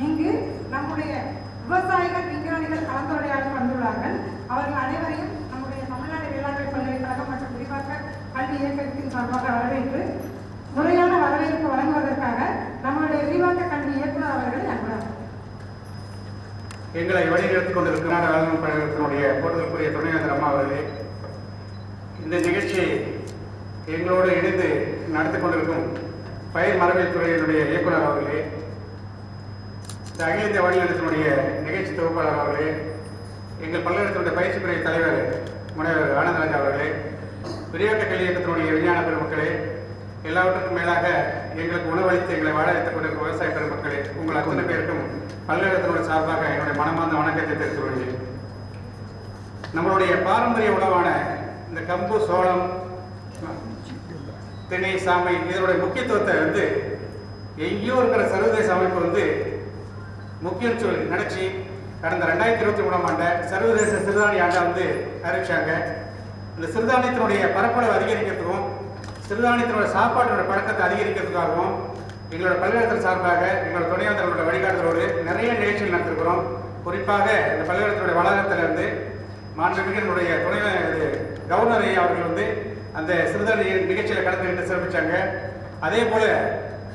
இங்கு நம்முடைய விவசாயிகள் விஞ்ஞானிகள் கலந்துரையாட வந்துள்ளார்கள். அவர்கள் அனைவரையும் நம்முடைய தமிழ்நாடு வேளாண்மை பல்கலைக்கழகம் மற்றும் விரிவாக்க கல்வி இயக்கத்தின் சார்பாக வரவேற்று முறையான வரவேற்பு வழங்குவதற்காக நம்முடைய விரிவாக்க கல்வி இயக்குநர் அவர்களை அன்புடன் எங்களை வழிநடத்திக் கொண்டிருக்கும் நாடு வேளாண்மை பல்கலைக்கழகத்தினுடைய போற்றுதலுக்குரிய துணைவேந்தர் அம்மா அவர்களே, இந்த நிகழ்ச்சியை எங்களோடு இணைந்து நடத்தி கொண்டிருக்கும் பயிர் மரபியல் துறையினுடைய இயக்குநர் அவர்களே, இந்த அகில இந்திய வழிநடத்தினுடைய நிகழ்ச்சி தொகுப்பாளர் அவர்களே, எங்கள் பல்கலைக்கழகத்தினுடைய பயிற்சி பிரிவு தலைவர் முனைவர் ஆனந்தராஜா அவர்களே, விரிவாக்க கல்வி இயக்கத்தினுடைய விஞ்ஞான பெருமக்களே, எல்லாவற்றுக்கும் மேலாக எங்களுக்கு உணவளித்து எங்களை வாழ வைத்துக் கொண்டிருக்கும் விவசாய பெருமக்களே, உங்கள் அத்தனை பேருக்கும் பல்கலைக்கழகத்தினுடைய சார்பாக என்னுடைய மனமார்ந்த வணக்கத்தை தெரிவித்துக் கொள்கிறேன். நம்மளுடைய பாரம்பரிய உணவான இந்த கம்பு, சோளம், திணை, சாமை இதனுடைய முக்கியத்துவத்தை எங்கேயோ இருக்கிற சர்வதேச அமைப்பு முக்கியம் சொல்லி நினைச்சு கடந்த 2023ஆம் ஆண்டை சர்வதேச சிறுதானிய ஆண்டை அறிவிச்சாங்க. இந்த சிறுதானியத்தினுடைய பரப்பளவு அதிகரிக்கிறதுக்கும் சிறுதானியத்தினுடைய சாப்பாட்டினுடைய பழக்கத்தை அதிகரிக்கிறதுக்காகவும் எங்களோட பல்கலைக்கழகத்தின் சார்பாக எங்களோட துணைவேந்தர்களோட வழிகாட்டுதலோடு நிறைய நிகழ்ச்சிகள் நடத்திருக்கிறோம். குறிப்பாக இந்த பல்கலைக்கழகத்தினுடைய வளாகத்திலிருந்து மாண்புமிகு கவர்னர் அவர்கள் அந்த சிறுதானிய நிகழ்ச்சியில் கலந்துக்கிட்டு சிறப்பிச்சாங்க. அதே போல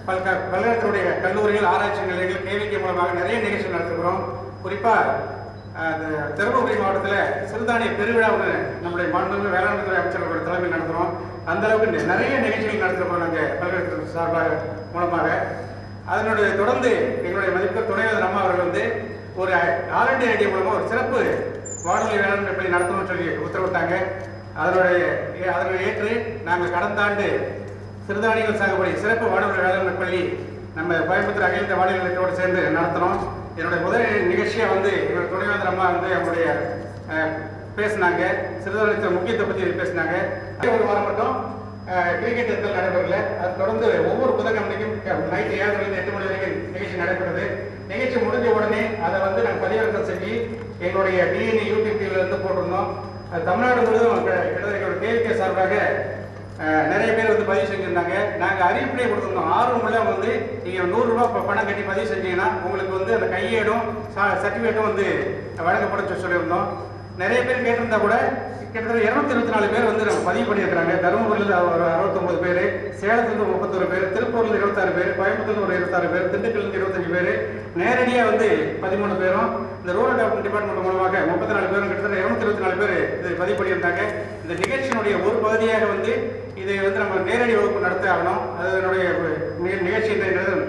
பல்கலைக்கழகத்தினுடைய கல்லூரிகள், ஆராய்ச்சி நிலையங்கள், கேவிகே மூலமாக நிறைய நிகழ்ச்சிகள் நடத்திருக்கிறோம். குறிப்பாக தருமபுரி மாவட்டத்தில் சிறுதானிய பெருவிழா ஒன்று நம்முடைய மாண்புமிகு வேளாண்மை துறை அமைச்சர்களுடைய தலைமையில் நடத்துகிறோம். அந்த அளவுக்கு நிறைய நிகழ்ச்சிகள் நடத்திருக்கிறோம் நாங்கள் பல்கலைக்கழக சார்பாக மூலமாக. அதனுடைய தொடர்ந்து எங்களுடைய மதிப்பு துணைவேந்தர் அம்மா அவர்கள் ஒரு ஆல் இண்டியா ரேடியோ மூலமாக ஒரு சிறப்பு வானொலி வேளாண்மை பள்ளி நடத்தணும்னு சொல்லி உத்தரவிட்டாங்க. அதனை ஏற்று நாங்கள் கடந்த ஆண்டு சிறுதானியங்கள் சாகுபடி சிறப்பு வானொலி வேளாண்மை பள்ளி நம்ம கோயம்புத்தூர் அகில இந்திய வானொலி நிலையத்தோடு சேர்ந்து நடத்தினோம். என்னுடைய முதல் நிகழ்ச்சியாக எங்களுடைய துணைவேந்தர் அம்மா அவங்களுடைய பேசினாங்க, சிறுதானியத்தை முக்கியத்துவத்தை பற்றி பேசினாங்க. ஒரு வாரம் மட்டும் கிரிக்கெட் தேர்தல் நடைபெறல. அது தொடர்ந்து ஒவ்வொரு புதன்கிழமைக்கும் நைட்டு 7 to 8 மணி வரைக்கும் நிகழ்ச்சி நடைபெறுது. நிகழ்ச்சி முடிஞ்ச உடனே அதை நாங்கள் பதிவிறக்கம் செஞ்சு எங்களுடைய டிஎன்ஏ யூடியூப் டிவியிலிருந்து போட்டிருந்தோம். தமிழ்நாடு முழுவதும் கிட்டத்தட்ட கேவிகே சார்பாக நிறைய பேர் பதிவு செஞ்சுருந்தாங்க. நாங்கள் அறிவிப்பிலே கொடுத்துருந்தோம். ஆர்வமுள்ள நீங்கள் 100 ரூபா பணம் கட்டி பதிவு செஞ்சீங்கன்னா உங்களுக்கு அந்த கையேடும் சர்டிஃபிகேட்டும் வழங்கப்படும் சொல்லியிருந்தோம். நிறைய பேர் கேட்டிருந்தா கூட கிட்டத்தட்ட 224 பேர் நம்ம பதிவு பண்ணியிருக்கிறாங்க. தருமபுரியில் ஒரு 69 பேர், சேலத்துலேருந்து 31 பேர், திருப்பூரில் 26 பேர், கோயம்புத்தூரில் ஒரு 26 பேர், திண்டுக்கல்லேருந்து 25 பேர், நேரடியாக 13 பேரும், இந்த ரூரல் டெவலப்மெண்ட் டிபார்ட்மெண்ட் மூலமாக 34 பேரும், கிட்டத்தட்ட 224 பேர் இது பதிவு பண்ணியிருந்தாங்க. இந்த நிகழ்ச்சியினுடைய ஒரு பகுதியாக இதை நம்ம நேரடி வகுப்பு நடத்த ஆகணும். அதனுடைய நிகழ்ச்சி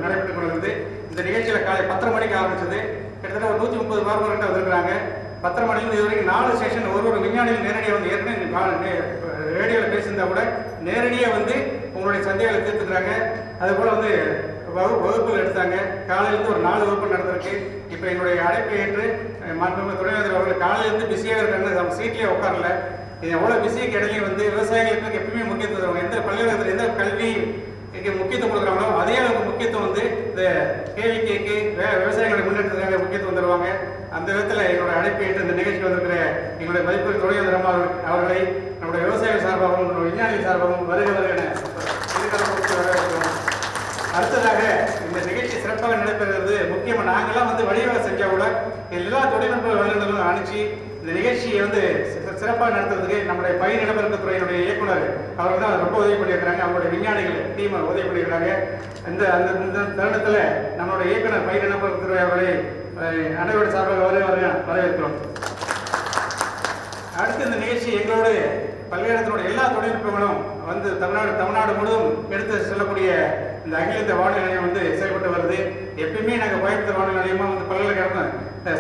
நடைபெற்றுக் கொண்டிருந்தது. இந்த நிகழ்ச்சியில் காலை 10:30 மணிக்கு ஆரம்பிச்சது. கிட்டத்தட்ட ஒரு 130 பார்வையாளர்கள் வந்திருக்கிறாங்க. 10:30 மணிலிருந்து இது வரைக்கும் 4 செஷன் ஒரு விஞ்ஞானிகள் நேரடியாக ஏற்கனவே ரேடியோவில் பேசியிருந்தா கூட நேரடியாக உங்களுடைய சந்தேகங்களை தீர்த்துக்கிறாங்க. அதுபோல் வகுப்புகள் எடுத்தாங்க. காலையிலேருந்து ஒரு 4 வகுப்பு நடந்திருக்கு. இப்போ எங்களுடைய அழைப்பை ஏற்று மாண்புமிகு துணைவேந்தர் அவர்கள் காலையிலேருந்து பிஸியாக இருக்காங்க. நம்ம சீட்லேயே உட்காரல. இது எவ்வளோ பிஸிக்கு இடையிலையும் விவசாயிகளுக்கு எப்பவுமே முக்கியத்துவம், எந்த பல்கலைக்கழகத்தில் எந்த கல்வி முக்கியத்துவம் கொடுக்குறாங்களோ அதே அளவுக்கு முக்கியத்துவம் இந்த கேவிகேக்கு விவசாயிகளுடைய முன்னேற்றத்துக்காக முக்கியத்துவம் தருவாங்க. அந்த விதத்தில் எங்களுடைய அழைப்பை ஏற்று இந்த நிகழ்ச்சி வந்திருக்கிற எங்களுடைய மதிப்பு துணைவேந்தர் அம்மா அவர்களை நம்முடைய விவசாயிகள் சார்பாகவும் விஞ்ஞானிகள் சார்பாகவும் வருகிற அடுத்ததாக இந்த நிகழ்ச்சி சிறப்பாக நடைபெறுகிறது. முக்கியமாக நாங்கள்லாம் வழிவகை செஞ்சால் கூட எல்லா தொழில்நுட்ப வல்லுநர்களும் அனுப்பிச்சு இந்த நிகழ்ச்சியை சிறப்பாக நடத்துறதுக்கு நம்முடைய பயிர் நிலப்பரப்பு துறையினுடைய இயக்குனர் அவர்கள் தான் ரொம்ப உதவி பண்ணியிருக்கிறாங்க. அவங்களுடைய விஞ்ஞானிகள் டீம் உதவி பண்ணியிருக்கிறாங்க. இந்த தருணத்தில் நம்மளுடைய இயக்குனர் பயிர் நிலப்பரப்பு துறை அவர்களை அனைவருடைய சார்பாக வரவேற்கிறோம். அடுத்து இந்த நிகழ்ச்சி எங்களோடு பல்கலைக்கழகத்தினுடைய எல்லா தொழில்நுட்பங்களும் தமிழ்நாடு முழுவதும் எடுத்து செல்லக்கூடிய இந்த அகில இந்திய வானொலி நிலையம் செயல்பட்டு வருது. எப்பயுமே நாங்கள் கோயம்புத்தூர் வானொலி நிலையமாக பல்கலைக்கழகம்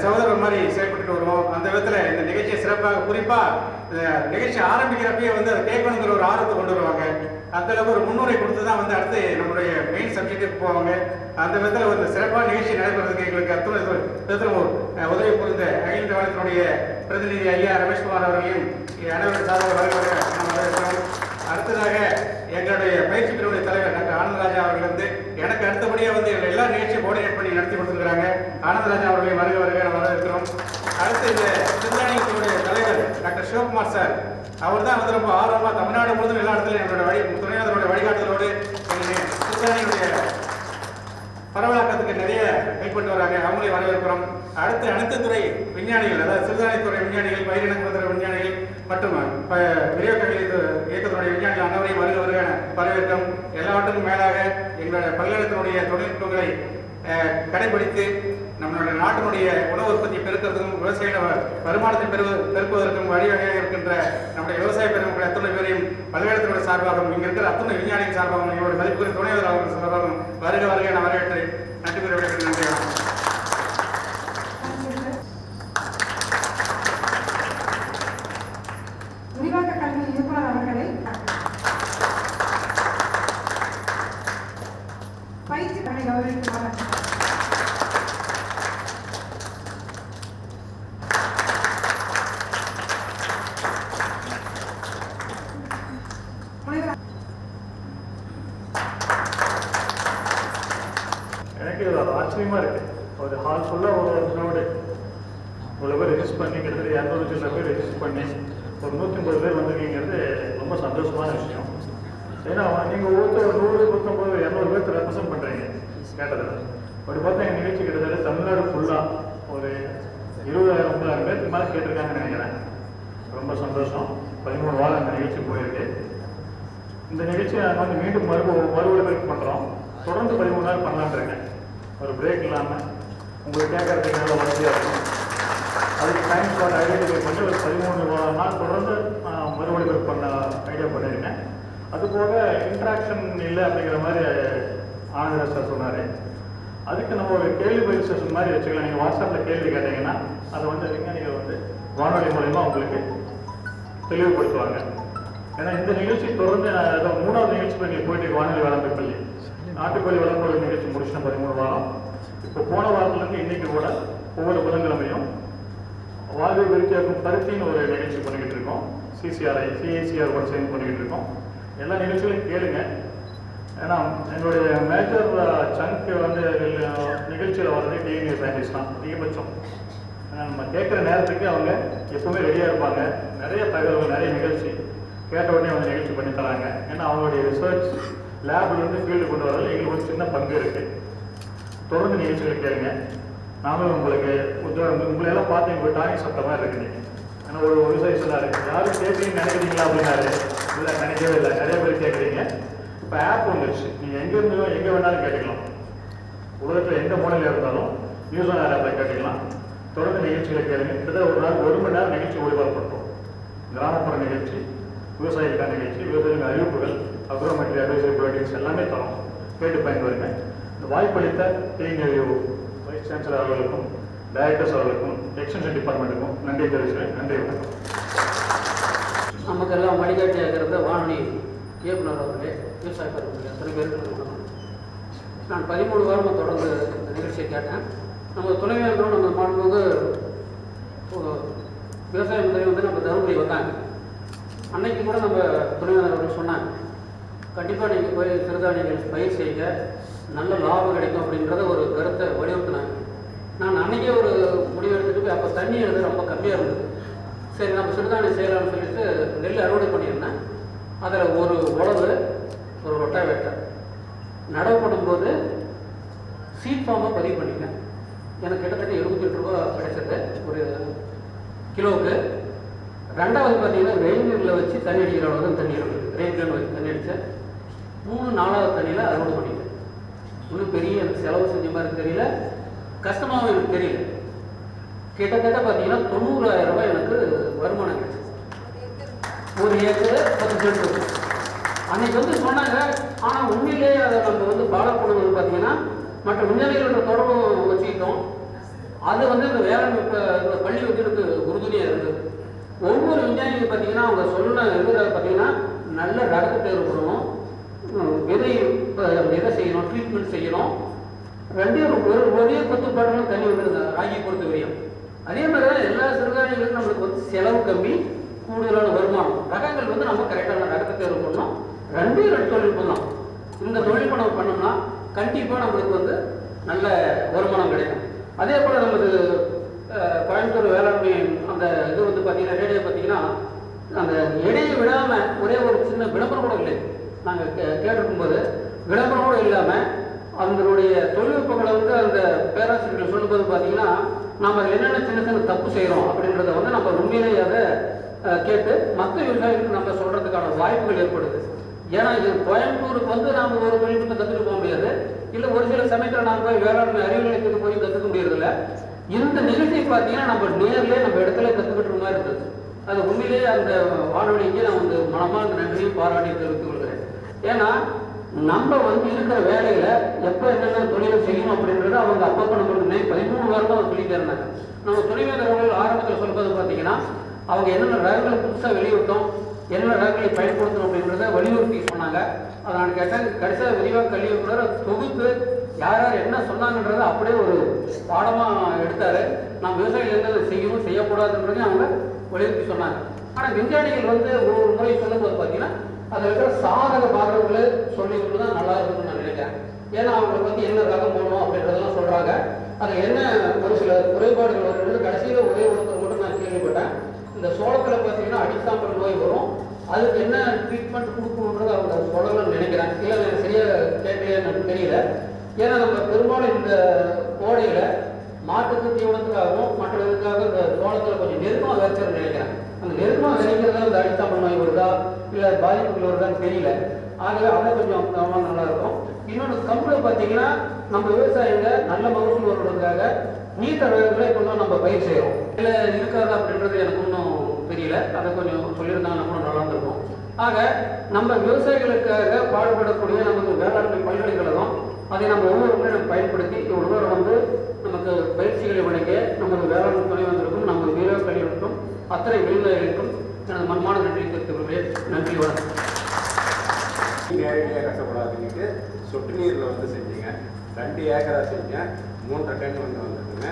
சகோதரர் மாதிரி செயல்பட்டு வருவோம். அந்த விதத்தில் இந்த நிகழ்ச்சியை சிறப்பாக குறிப்பாக நிகழ்ச்சி ஆரம்பிக்கிறப்பயே அதை கேட்கணுங்கிற ஒரு ஆர்வத்தை கொண்டு வருவாங்க. அந்த அளவுக்கு ஒரு முன்னுரை கொடுத்து தான் அடுத்து நம்மளுடைய மெயின் சப்ஜெக்ட்டுக்கு போவாங்க. அந்த விதத்தில் ஒரு சிறப்பான நிகழ்ச்சி நடைபெறதுக்கு எங்களுக்கு அத்தனை விதத்தில் உதவி புரிந்த அகில இந்திய வானொலியினுடைய பிரதிநிதி ஐயா ரமேஷ்குமார் அவர்களையும் அனைவருடைய சார்பாக வரவேற்கிறோம். அடுத்ததாக எங்களுடைய பயிற்சி பிரிவுடைய தலைவர் டாக்டர் ஆனந்தராஜா அவர்கள் எனக்கு அடுத்தபடியாக எல்லா நிகழ்ச்சியும் கோஆர்டினேட் பண்ணி நடத்தி கொடுத்துருக்காங்க. ஆனந்தராஜா அவர்களையும் வரவேற்கிறோம். அடுத்து இந்த சிறுதானியத்தினுடைய தலைவர் டாக்டர் சிவகுமார் சார், அவர் தான் ரொம்ப ஆர்வமாக தமிழ்நாடு முழுவதும் எல்லா இடத்துலையும் எங்களுடைய துணைவேந்தருடைய வழிகாட்டுதலோடு சிறுதானியுடைய பரவலாக்கத்துக்கு நிறைய கைப்பட்டு வராங்க, அவங்களே வரவேற்கிறோம். அடுத்து அனைத்து துறை விஞ்ஞானிகள், அதாவது சிறுதானியத்துறை விஞ்ஞானிகள், பயிரினத்துறை விஞ்ஞானிகள் மற்றும் விரிவாக்க இயக்கத்தினுடைய விஞ்ஞானிகள் அனைவரையும் வருக வருக வரவேற்கும். எல்லாவற்றுக்கும் மேலாக எங்களுடைய பல்கலைக்கழகத்தினுடைய தொழில்நுட்பங்களை கடைபிடித்து நம்மளுடைய நாட்டினுடைய உணவு உற்பத்தி பெருக்கிறதுக்கும் விவசாய வருமானத்தை பெருக்குவதற்கும் வழிவகையாக இருக்கின்ற நம்முடைய விவசாய பெருமக்கள் அத்துணை பேரையும் பல்கலைக்கழகத்தினுடைய சார்பாகவும் இங்கே இருக்கிற அத்துணை விஞ்ஞானிகள் சார்பாகவும் எங்களுடைய மதிப்புக்குரிய துணைவர் அவர்கள் சார்பாகவும் வருக வருக என வரவேற்று நன்றி கூற நன்றி. விரிவாக்க கல்வி இயக்குனர் அவர்களை பயிற்சி பணி கௌரவிக்குமாறு எனக்கு இது ஆச்சரியமாக இருக்குது. ஒரு ஹால் ஃபுல்லாக ஒரு க்ரௌடு இவ்வளோ பேர் ரெஜிஸ்டர் பண்ணி கிட்டத்தட்ட 200 சில பேர் ரெஜிஸ்டர் பண்ணி ஒரு 150 பேர் வந்திருக்கீங்கிறது ரொம்ப சந்தோஷமான விஷயம். ஏன்னா நீங்கள் ஒவ்வொருத்தர் 100, 150, 200 பேர்த்து ரெப்ரசென்ட் பண்ணுறீங்க கேட்டதில். அப்படி பார்த்தா எங்கள் நிகழ்ச்சி கிட்டத்தட்ட தமிழ்நாடு ஃபுல்லாக ஒரு 20,000-30,000 பேருக்கு மேலே கேட்டிருக்காங்கன்னு நினைக்கிறேன். ரொம்ப சந்தோஷம். 13 வாரம் அந்த நிகழ்ச்சி போயிருக்கு. இந்த நிகழ்ச்சியை நாங்கள் வந்து மீண்டும் மறு ஒளிபரப்பு பண்ணுறோம். தொடர்ந்து 13 நாள் பண்ணலான்னு இருக்கேன், ஒரு பிரேக் இல்லாமல். உங்களுக்கு கேட்கறதுக்கு நல்ல வசதியாக இருக்கும். அதுக்கு டைம் ஸ்லாட் ஐடென்டிஃபை பண்ணி ஒரு 13 நாள் தொடர்ந்து மறு ஒளிபரப்பு பண்ண ஐடியா பண்ணியிருக்கேன். அதுபோக இன்ட்ராக்ஷன் இல்லை அப்படிங்கிற மாதிரி ஆனந்தராஜ் சார் சொன்னார். அதுக்கு நம்ம ஒரு கேள்வி பதில் செஷன் மாதிரி வச்சுக்கலாம். நீங்கள் வாட்ஸ்அப்பில் கேள்வி கேட்டீங்கன்னா அதை வந்து விஞ்ஞானிகள் வந்து வானொலி மூலமா உங்களுக்கு தெளிவுபடுத்துவாங்க. ஏன்னா இந்த நிகழ்ச்சி தொடர்ந்து 3வது நிகழ்ச்சி பண்ணி போயிட்டு வானொலி வேளாண்மை பள்ளி நாட்டுப்பள்ளி வளர்ப்பு நிகழ்ச்சி முடிச்சுட்டேன் 13 வாரம். இப்போ போன வாரத்துலேருந்து இன்னைக்கு கூட ஒவ்வொரு புதன்கிழமையும் வாழ்வை விருத்தியாக்கும் பருத்தின்னு ஒரு நிகழ்ச்சி பண்ணிக்கிட்டு இருக்கோம். சிஐசிஆர் கூட சேர்ந்து பண்ணிக்கிட்டு இருக்கோம். எல்லா நிகழ்ச்சிகளையும் கேளுங்க. ஏன்னா எங்களுடைய மேஜர் சங்க் வந்து நிகழ்ச்சியில் வர்றது டிஎன்ஏ சயின்டிஸ்ட் தான் அதிகபட்சம். நம்ம கேட்குற நேரத்துக்கு அவங்க எப்பவுமே ரெடியாக இருப்பாங்க. நிறைய தகவல்கள், நிறைய நிகழ்ச்சி கேட்ட உடனே வந்து நிகழ்ச்சி பண்ணி தராங்க. ஏன்னா அவங்களுடைய ரிசர்ச் லேப்லேருந்து ஃபீல்டு கொண்டு வரதில் எங்களுக்கு ஒரு சின்ன பங்கு இருக்குது. தொடர்ந்து நிகழ்ச்சிகளை கேளுங்க. நானும் உங்களுக்கு உங்களெல்லாம் பார்த்து எங்களுக்கு டானிக் சாப்பிட்ட மாதிரி இருக்குங்க. ஏன்னா ஒரு விவசாயி சொன்னார், யாரும் கேட்குறீங்கன்னு நினைக்கிறீங்களா அப்படின்னாரு. இல்லை, நினைக்கவே இல்லை, நிறைய பேர் கேட்குறீங்க. இப்போ ஆப் வந்துருச்சு, நீங்கள் எங்கே இருந்தாலும் எங்கே வேணாலும் கேட்டுக்கலாம். உலகத்தில் எந்த மூலையில் இருந்தாலும் நியூஸ் ஆன் ஏர் ஆப்பில் கேட்டுக்கலாம். தொடர்ந்து நிகழ்ச்சிகளை கேளுங்க. கிட்டத்தட்ட ஒரு நாள் 1 மணி நேரம் நிகழ்ச்சி ஒளிபரப்பட்டோம். கிராமப்புற நிகழ்ச்சி, விவசாயிகளுக்கான நிகழ்ச்சி, விவசாயிகள் அறிவிப்புகள், அக்ரோமெட்ரி அட்வைசரி புரோட்டிக்ஸ் எல்லாமே தரோம். கேட்டு பயன்பெறுங்க. இந்த வாய்ப்பளித்த டிஎன்ஏ வைஸ் சான்சலர் அவர்களுக்கும், டைரக்டர்ஸ் அவர்களுக்கும், எக்ஸ்டென்ஷன் டிபார்ட்மெண்ட்டுக்கும் நன்றி தெரிவிக்கிறேன். நன்றி, வணக்கம். நமக்கெல்லாம் வழிகாட்டியாக இருக்கிறத வானொலி இயக்குனர் அவர்களே, விவசாய பருவத்தில் அத்தனை பேருக்கு நான் 13 வாரமாக தொடர்ந்து இந்த நிகழ்ச்சியை கேட்டேன். நம்ம துணைவேந்தரும் நம்ம மாண்புமிகு விவசாய மந்திரி வந்து நம்ம தருமபுரி வந்தாங்க. அன்னைக்கு கூட நம்ம துணைவேந்தர் அவர்கள் சொன்னாங்க, கண்டிப்பாக நீங்கள் போய் சிறுதானியங்கள் பயிர் செய்ய நல்ல லாபம் கிடைக்கும் அப்படின்றத ஒரு கருத்தை வலியுறுத்தினாங்க. நான் அன்றைக்கே ஒரு முடிவு எடுத்துகிட்டு போய் அப்போ தண்ணி எழுது ரொம்ப கம்மியாக இருந்தது. சரி, நம்ம சிறுதானியம் செய்யலாம்னு சொல்லிட்டு நெல் அறுவடை பண்ணியிருந்தேன். அதில் ஒரு உழவு, ஒரு ரொட்டாவேட்டர் நடவு பண்ணும்போது சீட் ஃபார்மாக பதிவு பண்ணிட்டேன். எனக்கு கிட்டத்தட்ட 78 ரூபா கிடைச்சது ஒரு கிலோவுக்கு. 2வது பார்த்தீங்கன்னா ரெயின்ல வச்சு தண்ணி அடிக்கிற அளவு தான் தண்ணி இருக்குது. ரெயின்ல வச்சு தண்ணி அடித்தேன். 3, 4வது தண்ணியில் அறுவடை பண்ணிட்டேன். இன்னும் பெரிய எனக்கு செலவு செஞ்ச மாதிரி தெரியல, கஷ்டமாகவும் எனக்கு தெரியல. கிட்டத்தட்ட பார்த்தீங்கன்னா 90,000 ரூபாய் எனக்கு வருமானம் கிடைச்சிது. ஒரு ஏக்கர் 10 சென்ட். அன்னைக்கு வந்து சொன்னாங்க. ஆனால் உண்மையிலேயே அதை நம்ம வந்து ஃபாலோ பண்ணுவது பார்த்தீங்கன்னா மற்ற விஞ்ஞானிகளோட தொடர்பு வச்சுக்கிட்டோம். அது வந்து இந்த வேளாண் பள்ளி வந்து எனக்கு உறுதுணையாக இருந்தது. ஒவ்வொரு விஞ்ஞானிகள் பார்த்தீங்கன்னா அவங்க சொன்ன இதில் பார்த்தீங்கன்னா நல்ல ரகத்தை தேர்வு பண்ணணும், விதை செய்யணும், ட்ரீட்மெண்ட் செய்யணும். ஒரே கொத்துப்பாடுகளும் தண்ணி வந்துருங்க ராகியை பொறுத்த வரையும். அதே மாதிரி தான் எல்லா சிறுதானியங்களும் நம்மளுக்கு வந்து செலவு கம்மி, கூடுதலான வருமானம். ரகங்கள் வந்து நம்ம கரெக்டான ரகத்தை தேர்வு பண்ணோம். 2 தொழில்நுட்பம் தான். இந்த தொழில்நுட்பம் நம்ம பண்ணோம்னா கண்டிப்பாக நம்மளுக்கு வந்து நல்ல வருமானம் கிடைக்கும். அதே போல் நமது கோயம்புத்தூர் வேளாண்மை அந்த இது வந்து பார்த்தீங்கன்னா ரேடியோ பார்த்தீங்கன்னா அந்த இடையை விடாமல் ஒரே ஒரு சின்ன விளம்பரம் கூட இல்லை. நாங்கள் கேட்டிருக்கும்போது விளம்பரம் கூட இல்லாமல் அதனுடைய தொழில்நுட்பங்களை வந்து அந்த பேராசிரியர்கள் சொல்லும்போது பார்த்தீங்கன்னா நம்ம அதில் என்னென்ன சின்ன சின்ன தப்பு செய்கிறோம் அப்படின்றத வந்து நம்ம உண்மையிலேயே அதை கேட்டு மற்ற விவசாயிகளுக்கு நம்ம சொல்கிறதுக்கான வாய்ப்புகள் ஏற்படுது. ஏன்னா இது கோயம்புத்தூருக்கு வந்து நாம் ஒரு தொழில்நுட்பத்தை கற்றுட்டு போக முடியாது, இல்லை ஒரு சில சமயத்தில் நாம் போய் வேளாண்மை அறிவு நிலையத்துக்கு போய் கற்றுக்க முடியறதில்ல. இந்த நிகழ்ச்சியை பார்த்தீங்கன்னா நம்ம நேர்லேயே நம்ம இடத்துல கற்றுக்கிட்டு மாதிரி இருந்தது. அது உண்மையிலேயே அந்த வானொலிக்கு நான் வந்து மனமாக நன்றியும் பாராட்டி தெரிவித்துக் கொள்கிறேன். ஏன்னா நம்ம வந்து இருக்கிற வேலையில எப்போ என்னென்ன தொழிலை செய்யணும் அப்படின்றத அவங்க அப்பப்போ நம்மளுக்கு 13 வாரம் தான் சொல்லிட்டே இருந்தாங்க. நம்ம துணைவேந்தர்கள் ஆரம்பத்தில் சொல்வது பார்த்தீங்கன்னா அவங்க என்னென்ன ரகங்களை புதுசாக வெளியிட்டோம், என்னென்ன ரகங்களை பயன்படுத்தணும் அப்படின்றத வலியுறுத்தி சொன்னாங்க. அதை நான் கேட்டேன். கடைசியாக விரிவாக கல்வி இயக்குனர் தொகுத்து யார் யார் என்ன சொன்னாங்கன்றதை அப்படியே ஒரு பாடமாக எடுத்தார். நாம் விவசாயிகள் என்ன செய்யணும் செய்யக்கூடாதுன்றதையும் அவங்க வலியுறுத்தி சொன்னாங்க. ஆனால் விஞ்ஞானிகள் வந்து ஒரு முறை சொல்லும்போது பார்த்தீங்கன்னா அதில் இருக்கிற சாதக பாதகங்களை சொல்லிக்கிட்டு தான் நல்லா இருக்கும்னு நான் நினைக்கிறேன். ஏன்னா அவங்களுக்கு வந்து என்ன ரகம் போடணும் அப்படின்றதெல்லாம் சொல்கிறாங்க. அதில் என்ன ஒரு சில குறைபாடுகள் வருகிறது. கடைசியில் ஒரே ஒருத்தர் மட்டும் நான் கேள்விப்பட்டேன், இந்த சோளத்தில் பார்த்தீங்கன்னா அடிசாம்பல் நோய் வரும், அதுக்கு என்ன ட்ரீட்மெண்ட் கொடுக்கணுன்றது அவங்க சொல்லணும்னு நினைக்கிறேன். இல்லை எனக்கு சரியாக கேட்கலையே எனக்கு தெரியல. ஏன்னா நம்ம பெரும்பாலும் இந்த கோடையில் மாட்டுக்கு தீவனத்துக்காகவும் மற்றதுக்காக இந்த சோளத்தில் கொஞ்சம் நெருக்கமாக விதைச்சிருன்னு நினைக்கிறேன். அந்த நெருக்கமாக விதைக்கிறதா இந்த அடிசாம்பல் நோய் வருதா இல்லை பாதிப்புகள் வருதான்னு தெரியல. ஆகவே அதை கொஞ்சம் கவனம் நல்லாயிருக்கும். இன்னொன்று கம்பில் பார்த்தீங்கன்னா நம்ம விவசாயிங்க நல்ல மகசூல் வருவதற்காக நீட்ட ரகங்களை கொஞ்சம் நம்ம பயிர் செய்கிறோம். இல்லை இருக்காதா அப்படின்றது எனக்கு இன்னும் தெரியல. அதை கொஞ்சம் சொல்லியிருந்தாங்கன்னா கூட நல்லா இருந்திருக்கும். ஆக நம்ம விவசாயிகளுக்காக பாடுபடக்கூடிய நமக்கு வேளாண்மை பல்கலைக்கழகம் அதை நம்ம ஒவ்வொருவரையும் நம்ம பயன்படுத்தி ஒருவர் வந்து நமக்கு பயிற்சிகளை வழங்க நமது வேளாண் துணைவந்திருக்கும் நம்ம வீர கல்விக்கும் அத்தனை விவசாயிகளுக்கும் எனது மன்மான நன்றி தெரிவித்துக் கொள்கிறேன். நன்றி, வணக்கம். நேரடியாக கஷ்டப்படாதுன்னுட்டு சொட்டு நீரில் வந்து செஞ்சீங்க. 2 ஏக்கரா செஞ்சேன். 3.5 டன் வந்து வந்ததுங்க.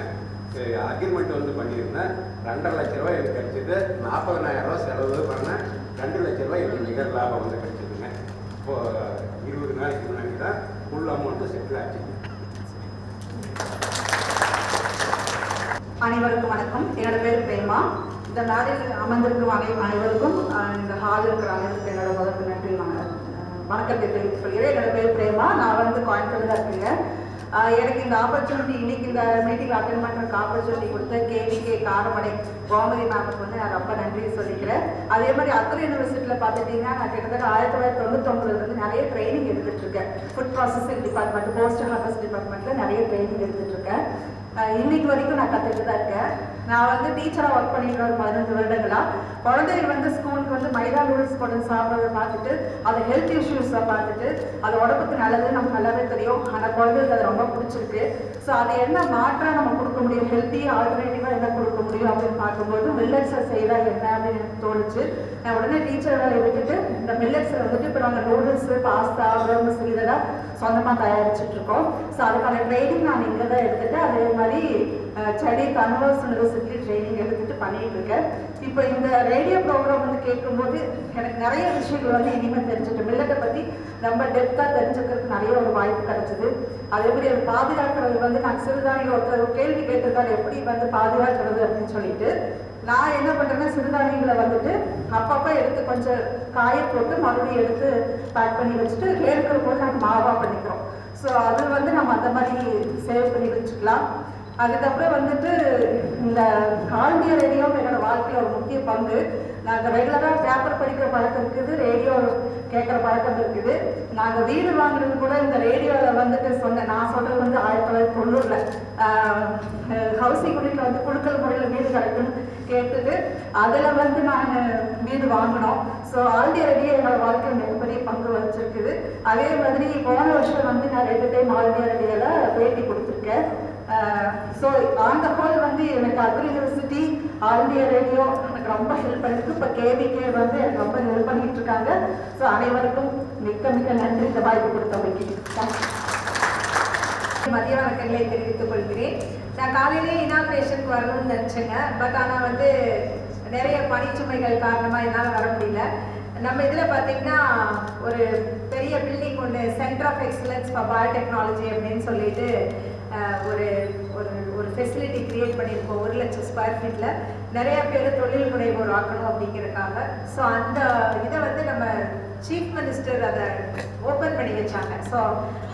அக்ரிமெண்ட் வந்து பண்ணியிருந்தேன். 2.5 லட்ச ரூபாய் எனக்கு கிடைச்சிது. 40,000 ரூபா செலவு பண்ணேன். 2 லட்ச ரூபாய் எனக்கு நிகர் லாபம் வந்து கிடைச்சிதுங்க. இப்போது 20 நாளைக்கு முன்னாடி தான் ஃபுல் அமௌண்ட்டு செட்டில் ஆச்சு. அனைவருக்கும் வணக்கம். என்னோட பேர் பிரேமா. இந்த நாளில் அமர்ந்திருக்கும் அனைவருக்கும் இந்த ஹாலில் இருக்கிற அனைவருக்கும் என்னோட முதற்கு நன்றி வணக்கத்தை தெரிவித்துக் கொள்கிறேன். என்னோட பேர் பிரேமா. நான் வந்து கோயம்புத்தூர் தான் இருக்கீங்க. எனக்கு இந்த ஆப்பர்ச்சுனிட்டி இன்னைக்கு இந்த மீட்டிங் அட்டென்ட் பண்ணுறதுக்கு ஆப்பர்ச்சுனிட்டி கொடுத்த கேவிகே காரமடை கோமதி மேமுக்கு வந்து நான் ரொம்ப நன்றி சொல்லிக்கிறேன். அதே மாதிரி அக்ரி யூனிவர்சிட்டியில் பார்த்துட்டிங்கன்னா நான் கிட்டத்தட்ட 1999 நிறைய ட்ரைனிங் எடுத்துகிட்டு இருக்கேன். Food processing department, post harvest டிபார்ட்மெண்ட்டில் நிறைய ட்ரைனிங் எடுத்துகிட்டு இருக்கேன். இன்னைக்கு வரைக்கும் நான் கற்றுட்டு தான் இருக்கேன். நான் வந்து டீச்சராக ஒர்க் பண்ணிட்டு ஒரு 15 வருடங்களாக குழந்தைகள் வந்து ஸ்கூலுக்கு வந்து மைதா நூடுல்ஸ் கொண்டு சாப்பிட்றத பார்த்துட்டு அதை ஹெல்த் இஷ்யூஸை பார்த்துட்டு அது உடம்புக்கு நல்லது நமக்கு நல்லாவே தெரியும். ஆனால் குழந்தைகளுக்கு அது ரொம்ப பிடிச்சிருக்கு. ஸோ அதை என்ன மாற்றாக நம்ம கொடுக்க முடியும், ஹெல்த்தி ஆல்டர்னேட்டிவாக என்ன கொடுக்க முடியும் அப்படின்னு பார்க்கும்போது மில்லட்ஸை செய்தால் என்ன அப்படின்னு எனக்கு தோணுச்சு. நான் உடனே டீச்சர் வேலையை விட்டுட்டு இந்த மில்லட்ஸை வந்துட்டு இப்போ நாங்கள் நூடுல்ஸு, பாஸ்தா, பிரம்ஸ் இதெல்லாம் சொந்தமாக தயாரிச்சுட்டு இருக்கோம். ஸோ அதுக்கான ட்ரைனிங் நான் இங்கே தான் எடுத்துகிட்டு அதே மாதிரி சென்னை கன்வர்ஸ் யூனிவர்சிட்டி ட்ரைனிங் எடுத்துகிட்டு பண்ணிட்டு இருக்கேன். இப்போ இந்த ரேடியோ ப்ரோக்ராம் வந்து கேட்கும்போது எனக்கு நிறைய விஷயங்கள் வந்து இனிமேல் தெரிஞ்சுட்டு மில்லட்டை பற்றி ரொம்ப டெப்த்தாக தெரிஞ்சுக்கிறதுக்கு நிறைய ஒரு வாய்ப்பு கிடைச்சிது. அதே மாதிரி அது பாதுகாக்கிறது வந்து நான் சிறுதானியம் ஒருத்தர் கேள்வி கேட்டிருக்காரு எப்படி வந்து பாதுகாக்கிறது அப்படின்னு சொல்லிட்டு நான் என்ன பண்ணுறேன்னா சிறுதானியங்களை வந்துட்டு அப்பப்போ எடுத்து கொஞ்சம் காய போட்டு மறுபடியும் எடுத்து பேக் பண்ணி வச்சுட்டு கேட்கிற போது நாங்கள் மாவாக பண்ணிக்கிறோம். ஸோ அது வந்து நம்ம அந்த மாதிரி சேவ் பண்ணி வச்சுக்கலாம். அதுக்கப்புறம் வந்துட்டு இந்த ஆல் இந்தியா ரேடியோ என்னோட வாழ்க்கையில் ஒரு முக்கிய பங்கு. நாங்கள் ரெகுலராக பேப்பர் படிக்கிற பழக்கம் இருக்குது, ரேடியோ கேட்குற பழக்கம் இருக்குது. நாங்கள் வீடு வாங்குறது கூட இந்த ரேடியோவில் வந்துட்டு சொன்னேன். நான் சொல்கிறது வந்து 1990 ஹவுசிங் யூனிட்டில் வந்து குழுக்கள் முறையில் வீடு கிடைக்குன்னு கேட்டுட்டு அதில் வந்து நான் வீடு வாங்கினோம். ஸோ ஆல் இந்தியா ரேடியோ என்னோட வாழ்க்கையில் மிகப்பெரிய பங்கு வச்சிருக்குது. அதே மாதிரி போன வருஷம் வந்து நான் 2 டைம் ஆல் இந்தியா ரேடியோவில் பேட்டி கொடுத்துருக்கேன். ஸோ ஆன் த ஹோல் வந்து எனக்கு agri university, all India radio எனக்கு ரொம்ப ஹெல்ப் பண்ணிருக்கு. இப்போ கேவிகே வந்து எனக்கு ரொம்ப ஹெல்ப் பண்ணிட்டு இருக்காங்க. ஸோ அனைவருக்கும் மிக்க மிக்க நன்றி இந்த வாய்ப்பு கொடுத்தவங்களுக்கு. மதிய வணக்கங்களை தெரிவித்துக் கொள்கிறேன். நான் காலையிலே இனாக்ரேஷனுக்கு வரணும்னு நினச்சேங்க. பட் ஆனால் வந்து நிறைய பணிச்சுமைகள் காரணமாக என்னால் வர முடியல. நம்ம இதில் பார்த்தீங்கன்னா ஒரு பெரிய பில்டிங் ஒன்று centre of excellence for biotechnology அப்படின்னு சொல்லிட்டு ஒரு ஒரு ஒரு ஃபெசிலிட்டி க்ரியேட் பண்ணியிருக்கோம். 1 லட்சம் ஸ்கொயர் ஃபீட்டில் நிறைய பேர் தொழில் முனைவோர் ஆக்கணும் அப்படிங்கிறதுக்காக. ஸோ அந்த இதை வந்து நம்ம சீஃப் மினிஸ்டர் அதை ஓப்பன் பண்ணி வச்சாங்க. ஸோ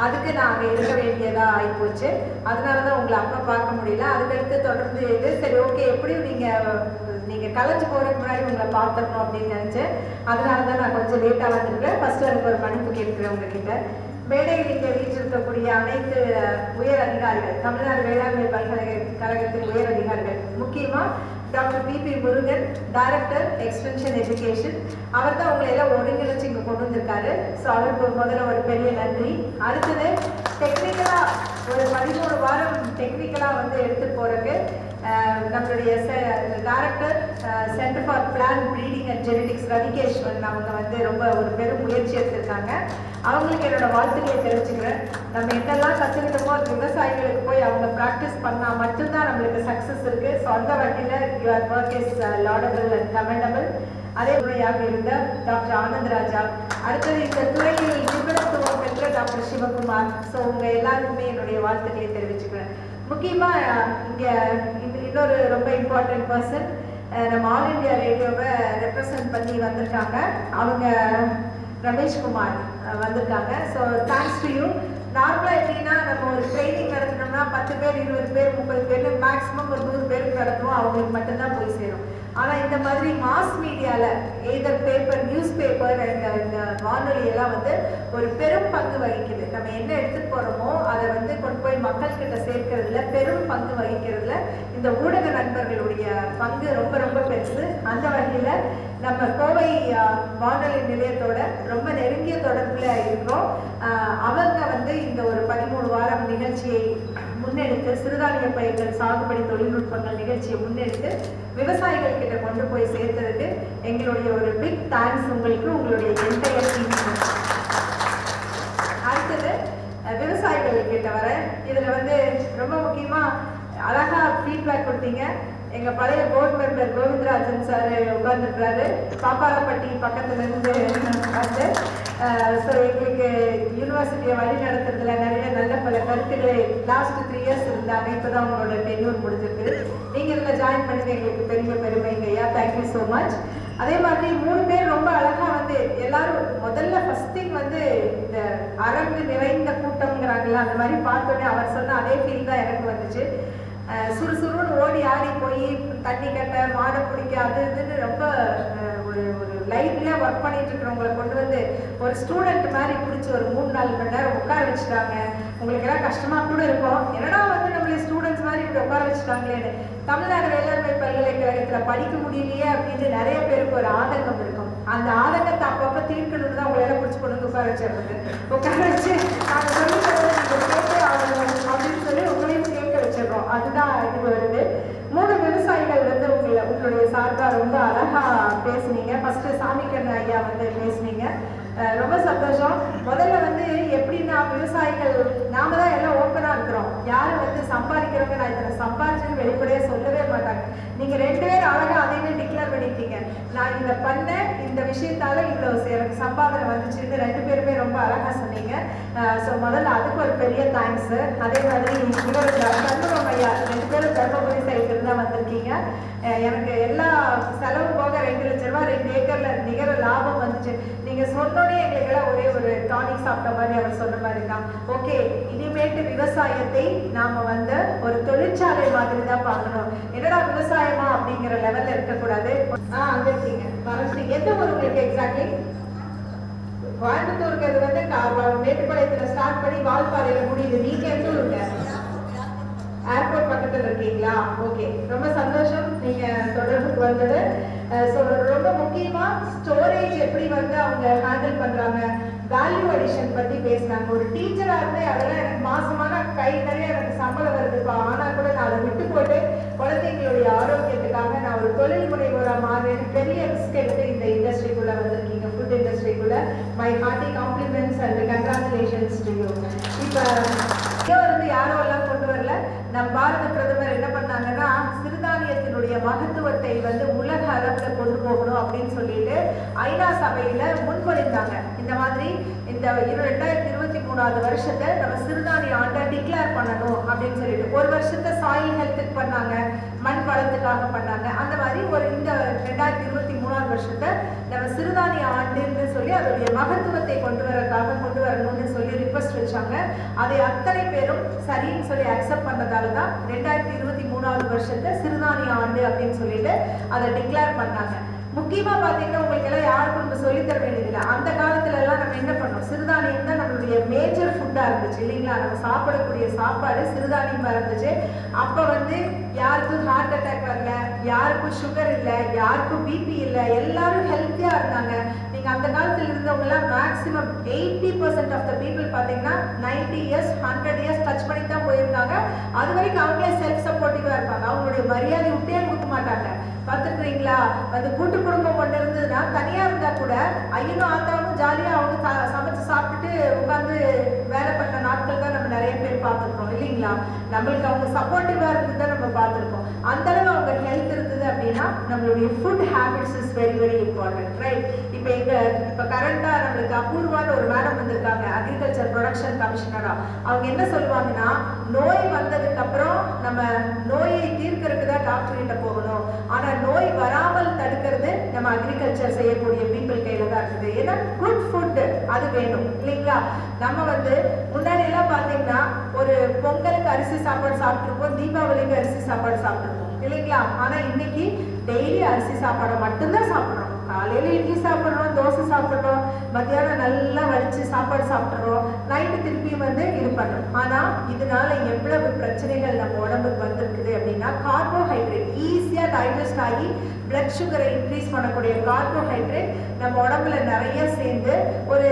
அதுக்கு நாங்கள் இருக்க வேண்டியதாக ஆகிப்போச்சு. அதனால தான் உங்களை அப்போ பார்க்க முடியல. அதுக்கடுத்து தொடர்ந்து இது சரி ஓகே எப்படியும் நீங்கள் கலைச்சு போகிறதுக்கு முன்னாடி உங்களை பார்த்துடணும் அப்படின்னு நினச்சேன். அதனால தான் நான் கொஞ்சம் லேட்டாக வந்திருக்கேன். ஃபர்ஸ்ட் எனக்கு ஒரு மன்னிப்பு கேட்குறேன் உங்ககிட்ட. மேடையில் இங்கே வீற்றிருக்கக்கூடிய அனைத்து உயர் அதிகாரிகள், தமிழ்நாடு வேளாண்மை பல்கலைக்கழகத்தின் உயர் அதிகாரிகள், முக்கியமாக doctor P Murugan, director extension education, அவர் தான் உங்களை எல்லாம் ஒருங்கிணைச்சு இங்கே கொண்டு வந்திருக்காரு. ஸோ அவருக்கு முதல்ல ஒரு பெரிய நன்றி. அடுத்தது டெக்னிக்கலாக ஒரு 13 வாரம் டெக்னிக்கலாக வந்து எடுத்துகிட்டு போகிறதுக்கு நம்மளுடைய director centre for plant breeding and genetics Ravikeshwaran அவங்க வந்து ரொம்ப ஒரு பெரும் முயற்சி எடுத்திருக்காங்க. அவங்களுக்கு என்னோட வாழ்த்துக்களை தெரிவிச்சுக்கிறேன். நம்ம என்னெல்லாம் கற்றுக்கிட்டோமோ அது விவசாயிகளுக்கு போய் அவங்க ப்ராக்டிஸ் பண்ணால் மட்டும்தான் நம்மளுக்கு சக்ஸஸ் இருக்குது. ஸோ அந்த வகையில் your work is laudable and commendable. அதே முறையாக இருந்த டாக்டர் ஆனந்தராஜா, அடுத்தது இந்த துறையில் நிபுணத்துவம் பெற்ற டாக்டர் சிவகுமார். ஸோ உங்கள் எல்லாருக்குமே என்னுடைய வாழ்த்துக்களை தெரிவிச்சுக்கிறேன். முக்கியமாக இங்கே இன்னொரு ரொம்ப இம்பார்ட்டன்ட் பர்சன் நம்ம ஆல் இண்டியா ரேடியோவை ரெப்ரசன்ட் பண்ணி வந்திருக்காங்க. அவங்க ரமேஷ்குமார் வந்திருக்காங்க. So thanks to you. நார்மலாக எப்படின்னா நம்ம ஒரு ட்ரைனிங் நடத்தினோம்னா 10 பேர் 20 பேர் 30 பேர் மேக்ஸிமம் ஒரு 100 பேருக்கு நடத்துவோம். அவங்களுக்கு மட்டும்தான் போய் சேரும். ஆனால் இந்த மாதிரி மாஸ் மீடியாவில் either paper, news paper and இந்த வானொலியெல்லாம் வந்து ஒரு பெரும் பங்கு வகிக்குது. நம்ம என்ன எடுத்துகிட்டு போகிறோமோ அதை வந்து கொண்டு போய் மக்கள்கிட்ட சேர்க்கறதுல பெரும் பங்கு வகிக்கிறதுல இந்த ஊடக நண்பர்களுடைய பங்கு ரொம்ப ரொம்ப பெருசு. அந்த வகையில் நம்ம கோவை வானொலி நிலையத்தோட ரொம்ப நெருங்கிய தொடர்பில் இருக்கிறோம். அவங்க வந்து இந்த ஒரு 13 வாரம் நிகழ்ச்சியை முன்னெடுத்து சிறுதானிய பயிர்கள் சாகுபடி தொழில்நுட்பங்கள் நிகழ்ச்சியை முன்னெடுத்து விவசாயிகள் கிட்ட கொண்டு போய் சேர்த்ததுக்கு எங்களுடைய ஒரு பிக் தேங்க்ஸ் உங்களுக்கு, உங்களுடைய என்டையர் டீம். அடுத்தது விவசாயிகள் கிட்ட வர இதில் வந்து ரொம்ப முக்கியமாக அழகாக ஃபீட்பேக் கொடுத்தீங்க. எங்கள் பழைய போர்டு மெம்பர் கோவிந்தராஜன் சார் உட்கார்ந்துருக்கிறாரு, பாப்பாரப்பட்டி பக்கத்துலேருந்து வந்து. ஸோ எங்களுக்கு யூனிவர்சிட்டியை வழி நடத்துறதுல நிறைய நல்ல பல கருத்துக்களை லாஸ்ட் 3 இயர்ஸ் இருந்தாங்க. இப்போ தான் உங்களோட டென்யூர் முடிஞ்சிருக்கு. நீங்கள் இதில் ஜாயின் பண்ணது எங்களுக்கு பெரிய பெருமைங்க ஐயா. Thank you so much. அதே மாதிரி 3 பேர் ரொம்ப அழகாக வந்து எல்லாரும் முதல்ல ஃபர்ஸ்ட் திங் வந்து இந்த அரங்கு நிறைந்த கூட்டம்ங்கிறாங்களா அந்த மாதிரி பார்த்தோன்னே அவர் சொன்ன அதே ஃபீல் தான் எனக்கு வந்துச்சு. சுறுசுறுன்னு ஓடி ஆடி போய் தண்ணி கட்ட மாடை பிடிக்க அது இதுன்னு ரொம்ப ஒரு லைஃப்ல ஒர்க் பண்ணிட்டு இருக்கிறவங்களை கொண்டு வந்து ஒரு ஸ்டூடெண்ட் மாதிரி பிடிச்சி ஒரு 3-4 மணி நேரம் உட்கார வச்சுட்டாங்க. உங்களுக்கு எல்லாம் கஷ்டமா கூட இருக்கும், என்னடா வந்து நம்மளே ஸ்டூடெண்ட்ஸ் மாதிரி இப்படி உட்கார வச்சுட்டாங்களேன்னு. தமிழ்நாடு வேளாண்மை பல்கலைக்கழகத்தில் படிக்க முடியலையே அப்படின்னு நிறைய பேருக்கு ஒரு ஆதங்கம் இருக்கும். அந்த ஆதங்கத்தை அப்பப்போ தீர்க்கணும்னு தான் உங்களை எல்லாம் பிடிச்சி கொண்டு வந்து உட்கார வச்சிருந்தது. உட்கார வச்சு நாங்கள் சொல்லி கேட்டே ஆகணும் அப்படின்னு சொல்லி உங்களையும் கேட்க வச்சிடறோம். அதுதான் இது வருது. 3 விவசாயிகள் வந்து உங்களுடைய சார்பாக ரொம்ப அழகா பேசுனீங்க. ஃபர்ஸ்ட் சாமிக்கண்ண ஐயா வந்து பேசுனீங்க, ரொம்ப சந்தோஷம். முதல்ல வந்து எப்படின்னா விவசாயிகள் நாம தான் எல்லாம் ஓப்பனா இருக்கிறோம். யாரும் வந்து சம்பாதிக்கிறவங்க நான் இதில் சம்பாதிச்சுன்னு வெளிப்படையாக சொல்லவே மாட்டாங்க. நீங்க 2 பேர் அழகா அதையுமே டிக்ளேர் பண்ணிட்டீங்க. நான் இதை பண்ணேன், இந்த விஷயத்தால இவ்வளவு எனக்கு சம்பாதனை வந்துச்சுன்னு 2 பேருமே ரொம்ப அழகா சொன்னீங்க. ஸோ முதல்ல அதுக்கு ஒரு பெரிய தேங்க்ஸ். அதே மாதிரி இன்னொரு தர்மபுரம் ஐயா 2 பேரும் தர்மபுரி சைட்ல தான் வந்திருக்கீங்க. எனக்கு எல்லா செலவு போக 2 லட்ச ரூபா 2 ஏக்கர்ல நிகர லாபம் வந்துச்சு. நீங்க சொன்னோடனே எங்களுக்கெல்லாம் ஒரே ஒரு டானிக் சாப்பிட்ட மாதிரி அவர் சொன்ன மாதிரி தான். ஓகே, இனிமேட்டு விவசாயத்தை நாம வந்து ஒரு தொழிற்சாலை மாதிரி தான் பார்க்கணும். என்னடா விவசாயமா அப்படிங்கிற லெவல்ல இருக்கக்கூடாது. அங்க இருக்கீங்க மறந்துட்டீங்க. எந்த ஊர் உங்களுக்கு எக்ஸாக்ட்லி? கோயம்புத்தூருக்கு அது வந்து மேட்டுப்பாளையத்துல ஸ்டார்ட் பண்ணி வால்பாறையில முடியுது. நீங்க எந்த ஊருங்க? ஏர்போர்ட் பக்கத்தில் இருக்கீங்களா? ஓகே, ரொம்ப சந்தோஷம் நீங்க தொடர்புக்கு வந்தது. ஸோ ரொம்ப முக்கியமா ஸ்டோரேஜ் எப்படி வந்து அவங்க ஹேண்டில் பண்றாங்க, வேல்யூ அடிஷன் பத்தி பேசினாங்க. ஒரு டீச்சரா இருந்தே அதெல்லாம் எனக்கு மாசமான கை நிறைய எனக்கு சம்பளம் வருதுப்பா, ஆனா கூட நான் அதை விட்டு போட்டு குழந்தைங்களுடைய ஆரோக்கியத்துக்காக நான் ஒரு தொழில் முனைவோரா மாறேன் பெரிய ரிஸ்க் எடுத்து இந்த இண்டஸ்ட்ரிக்குள்ள வந்திருக்கீங்க, ஃபுட் இண்டஸ்ட்ரிக்குள்ள. My hearty compliments and congratulations to you. இப்போ வந்து யாரோ எல்லாம் கொண்டு வரல, நம் பாரத பிரதமர் என்ன பண்ணாங்கன்னா சிறுதானியத்தினுடைய மகத்துவத்தை வந்து உலக அளவுல கொண்டு போகணும் அப்படின்னு சொல்லிட்டு ஐநா சபையில முன்மொழிந்தாங்க. இந்த மாதிரி இந்த 2023 2023வது வருஷத்தை நம்ம சிறுதானிய ஆண்டை டிக்ளேர் பண்ணணும் அப்படின்னு சொல்லிட்டு ஒரு வருஷத்தை சாயில் ஹெல்த்துக்கு பண்ணாங்க, மண் வளத்துக்காக பண்ணாங்க. அந்த மாதிரி இந்த 2023வது வருஷத்தை நம்ம சிறுதானிய ஆண்டுன்னு சொல்லி அதோடைய மகத்துவத்தை கொண்டு வரணும்னு சொல்லி ரிக்வெஸ்ட் வச்சாங்க. அதை அத்தனை பேரும் சரின்னு சொல்லி அக்செப்ட் பண்ணதால தான் 2023வது வருஷத்தை சிறுதானிய ஆண்டு அப்படின்னு சொல்லிட்டு அதை டிக்ளேர் பண்ணாங்க. முக்கியமா பாத்தீங்கன்னா உங்களுக்கு எல்லாம் யாருக்கும் நம்ம சொல்லித்தர வேண்டியதில்லை. அந்த காலத்துல எல்லாம் நம்ம என்ன பண்ணோம், சிறுதானியம் தான் நம்மளுடைய மேஜர் ஃபுட்டா இருந்துச்சு இல்லைங்களா. நம்ம சாப்பிடக்கூடிய சாப்பாடு சிறுதானியமா இருந்துச்சு. அப்ப யாருக்கும் ஹார்ட் அட்டாக் வரல, யாருக்கும் சுகர் இல்லை, யாருக்கும் பிபி இல்லை, எல்லாரும் ஹெல்த்தியா இருந்தாங்க. நீங்க அந்த காலத்துல இருந்தவங்க எல்லாம் மேக்சிமம் 80% ஆஃப் த பீப்புள் பாத்தீங்கன்னா 90 இயர்ஸ் 100 இயர்ஸ் டச் பண்ணி தான் போயிருக்காங்க. அது வரைக்கும் அவங்களே செல்ஃப் சப்போர்ட்டிவா இருப்பாங்க. அவங்களுடைய மரியாதை விட்டே கொடுக்க மாட்டாங்க. பார்த்துருக்கிறீங்களா, கூட்டு குடும்பம் கொண்டு இருந்ததுன்னா தனியா இருந்தா கூட ஐயனும் ஆத்தாவும் ஜாலியா அவங்க சமைச்சு சாப்பிட்டுட்டு உட்காந்து வேலை பண்ண நாட்கள் தான் நம்ம நிறைய பேர் பார்த்துருக்கோம் இல்லைங்களா. நம்மளுக்கு அவங்க சப்போர்ட்டிவா இருந்ததை நம்ம பார்த்துருக்கோம். அந்த அளவு அவங்க ஹெல்த் இருந்தது அப்படின்னா நம்மளுடைய food habits is very very important, right. இப்போ கரண்டா நம்மளுக்கு அபூர்வான ஒரு மேடம் வந்திருக்காங்க, அக்ரிகல்ச்சர் ப்ரொடக்ஷன் கமிஷனரா. அவங்க என்ன சொல்லுவாங்கன்னா, நோய் வந்ததுக்கு அப்புறம் நம்ம நோயை தீர்க்கறதுக்கு தான் டாக்டர் கிட்ட போகணும், ஆனா நோய் வராமல் தடுக்கிறது நம்ம அக்ரிகல்ச்சர் செய்யக்கூடிய பீப்புள் கையில தான் இருக்குது. ஏன்னா குட் ஃபுட் அது வேணும் இல்லைங்களா. நம்ம முன்னாடி எல்லாம் பாத்தீங்கன்னா ஒரு பொங்கலுக்கு அரிசி சாப்பாடு சாப்பிட்டுருப்போம், தீபாவளிக்கு அரிசி சாப்பாடு சாப்பிட்டுருப்போம் இல்லைங்களா. ஆனா இன்னைக்கு டெய்லி அரிசி சாப்பாடை மட்டும்தான் சாப்பிட்றோம். காலையில இட்லி சாப்பிட்றோம், தோசை சாப்பிட்றோம், மத்தியானம் நல்லா வலிச்சு சாப்பாடு சாப்பிட்றோம், நைட்டு திருப்பியும் இது பண்ணுறோம். ஆனா இதனால எவ்வளவு பிரச்சனைகள் நம்ம உடம்புக்கு வந்திருக்குது அப்படின்னா, கார்போஹைட்ரேட் ஈஸியா டைஜஸ்ட் ஆகி பிளட் சுகரை இன்க்ரீஸ் பண்ணக்கூடிய கார்போஹைட்ரேட் நம்ம உடம்புல நிறைய சேர்ந்து ஒரு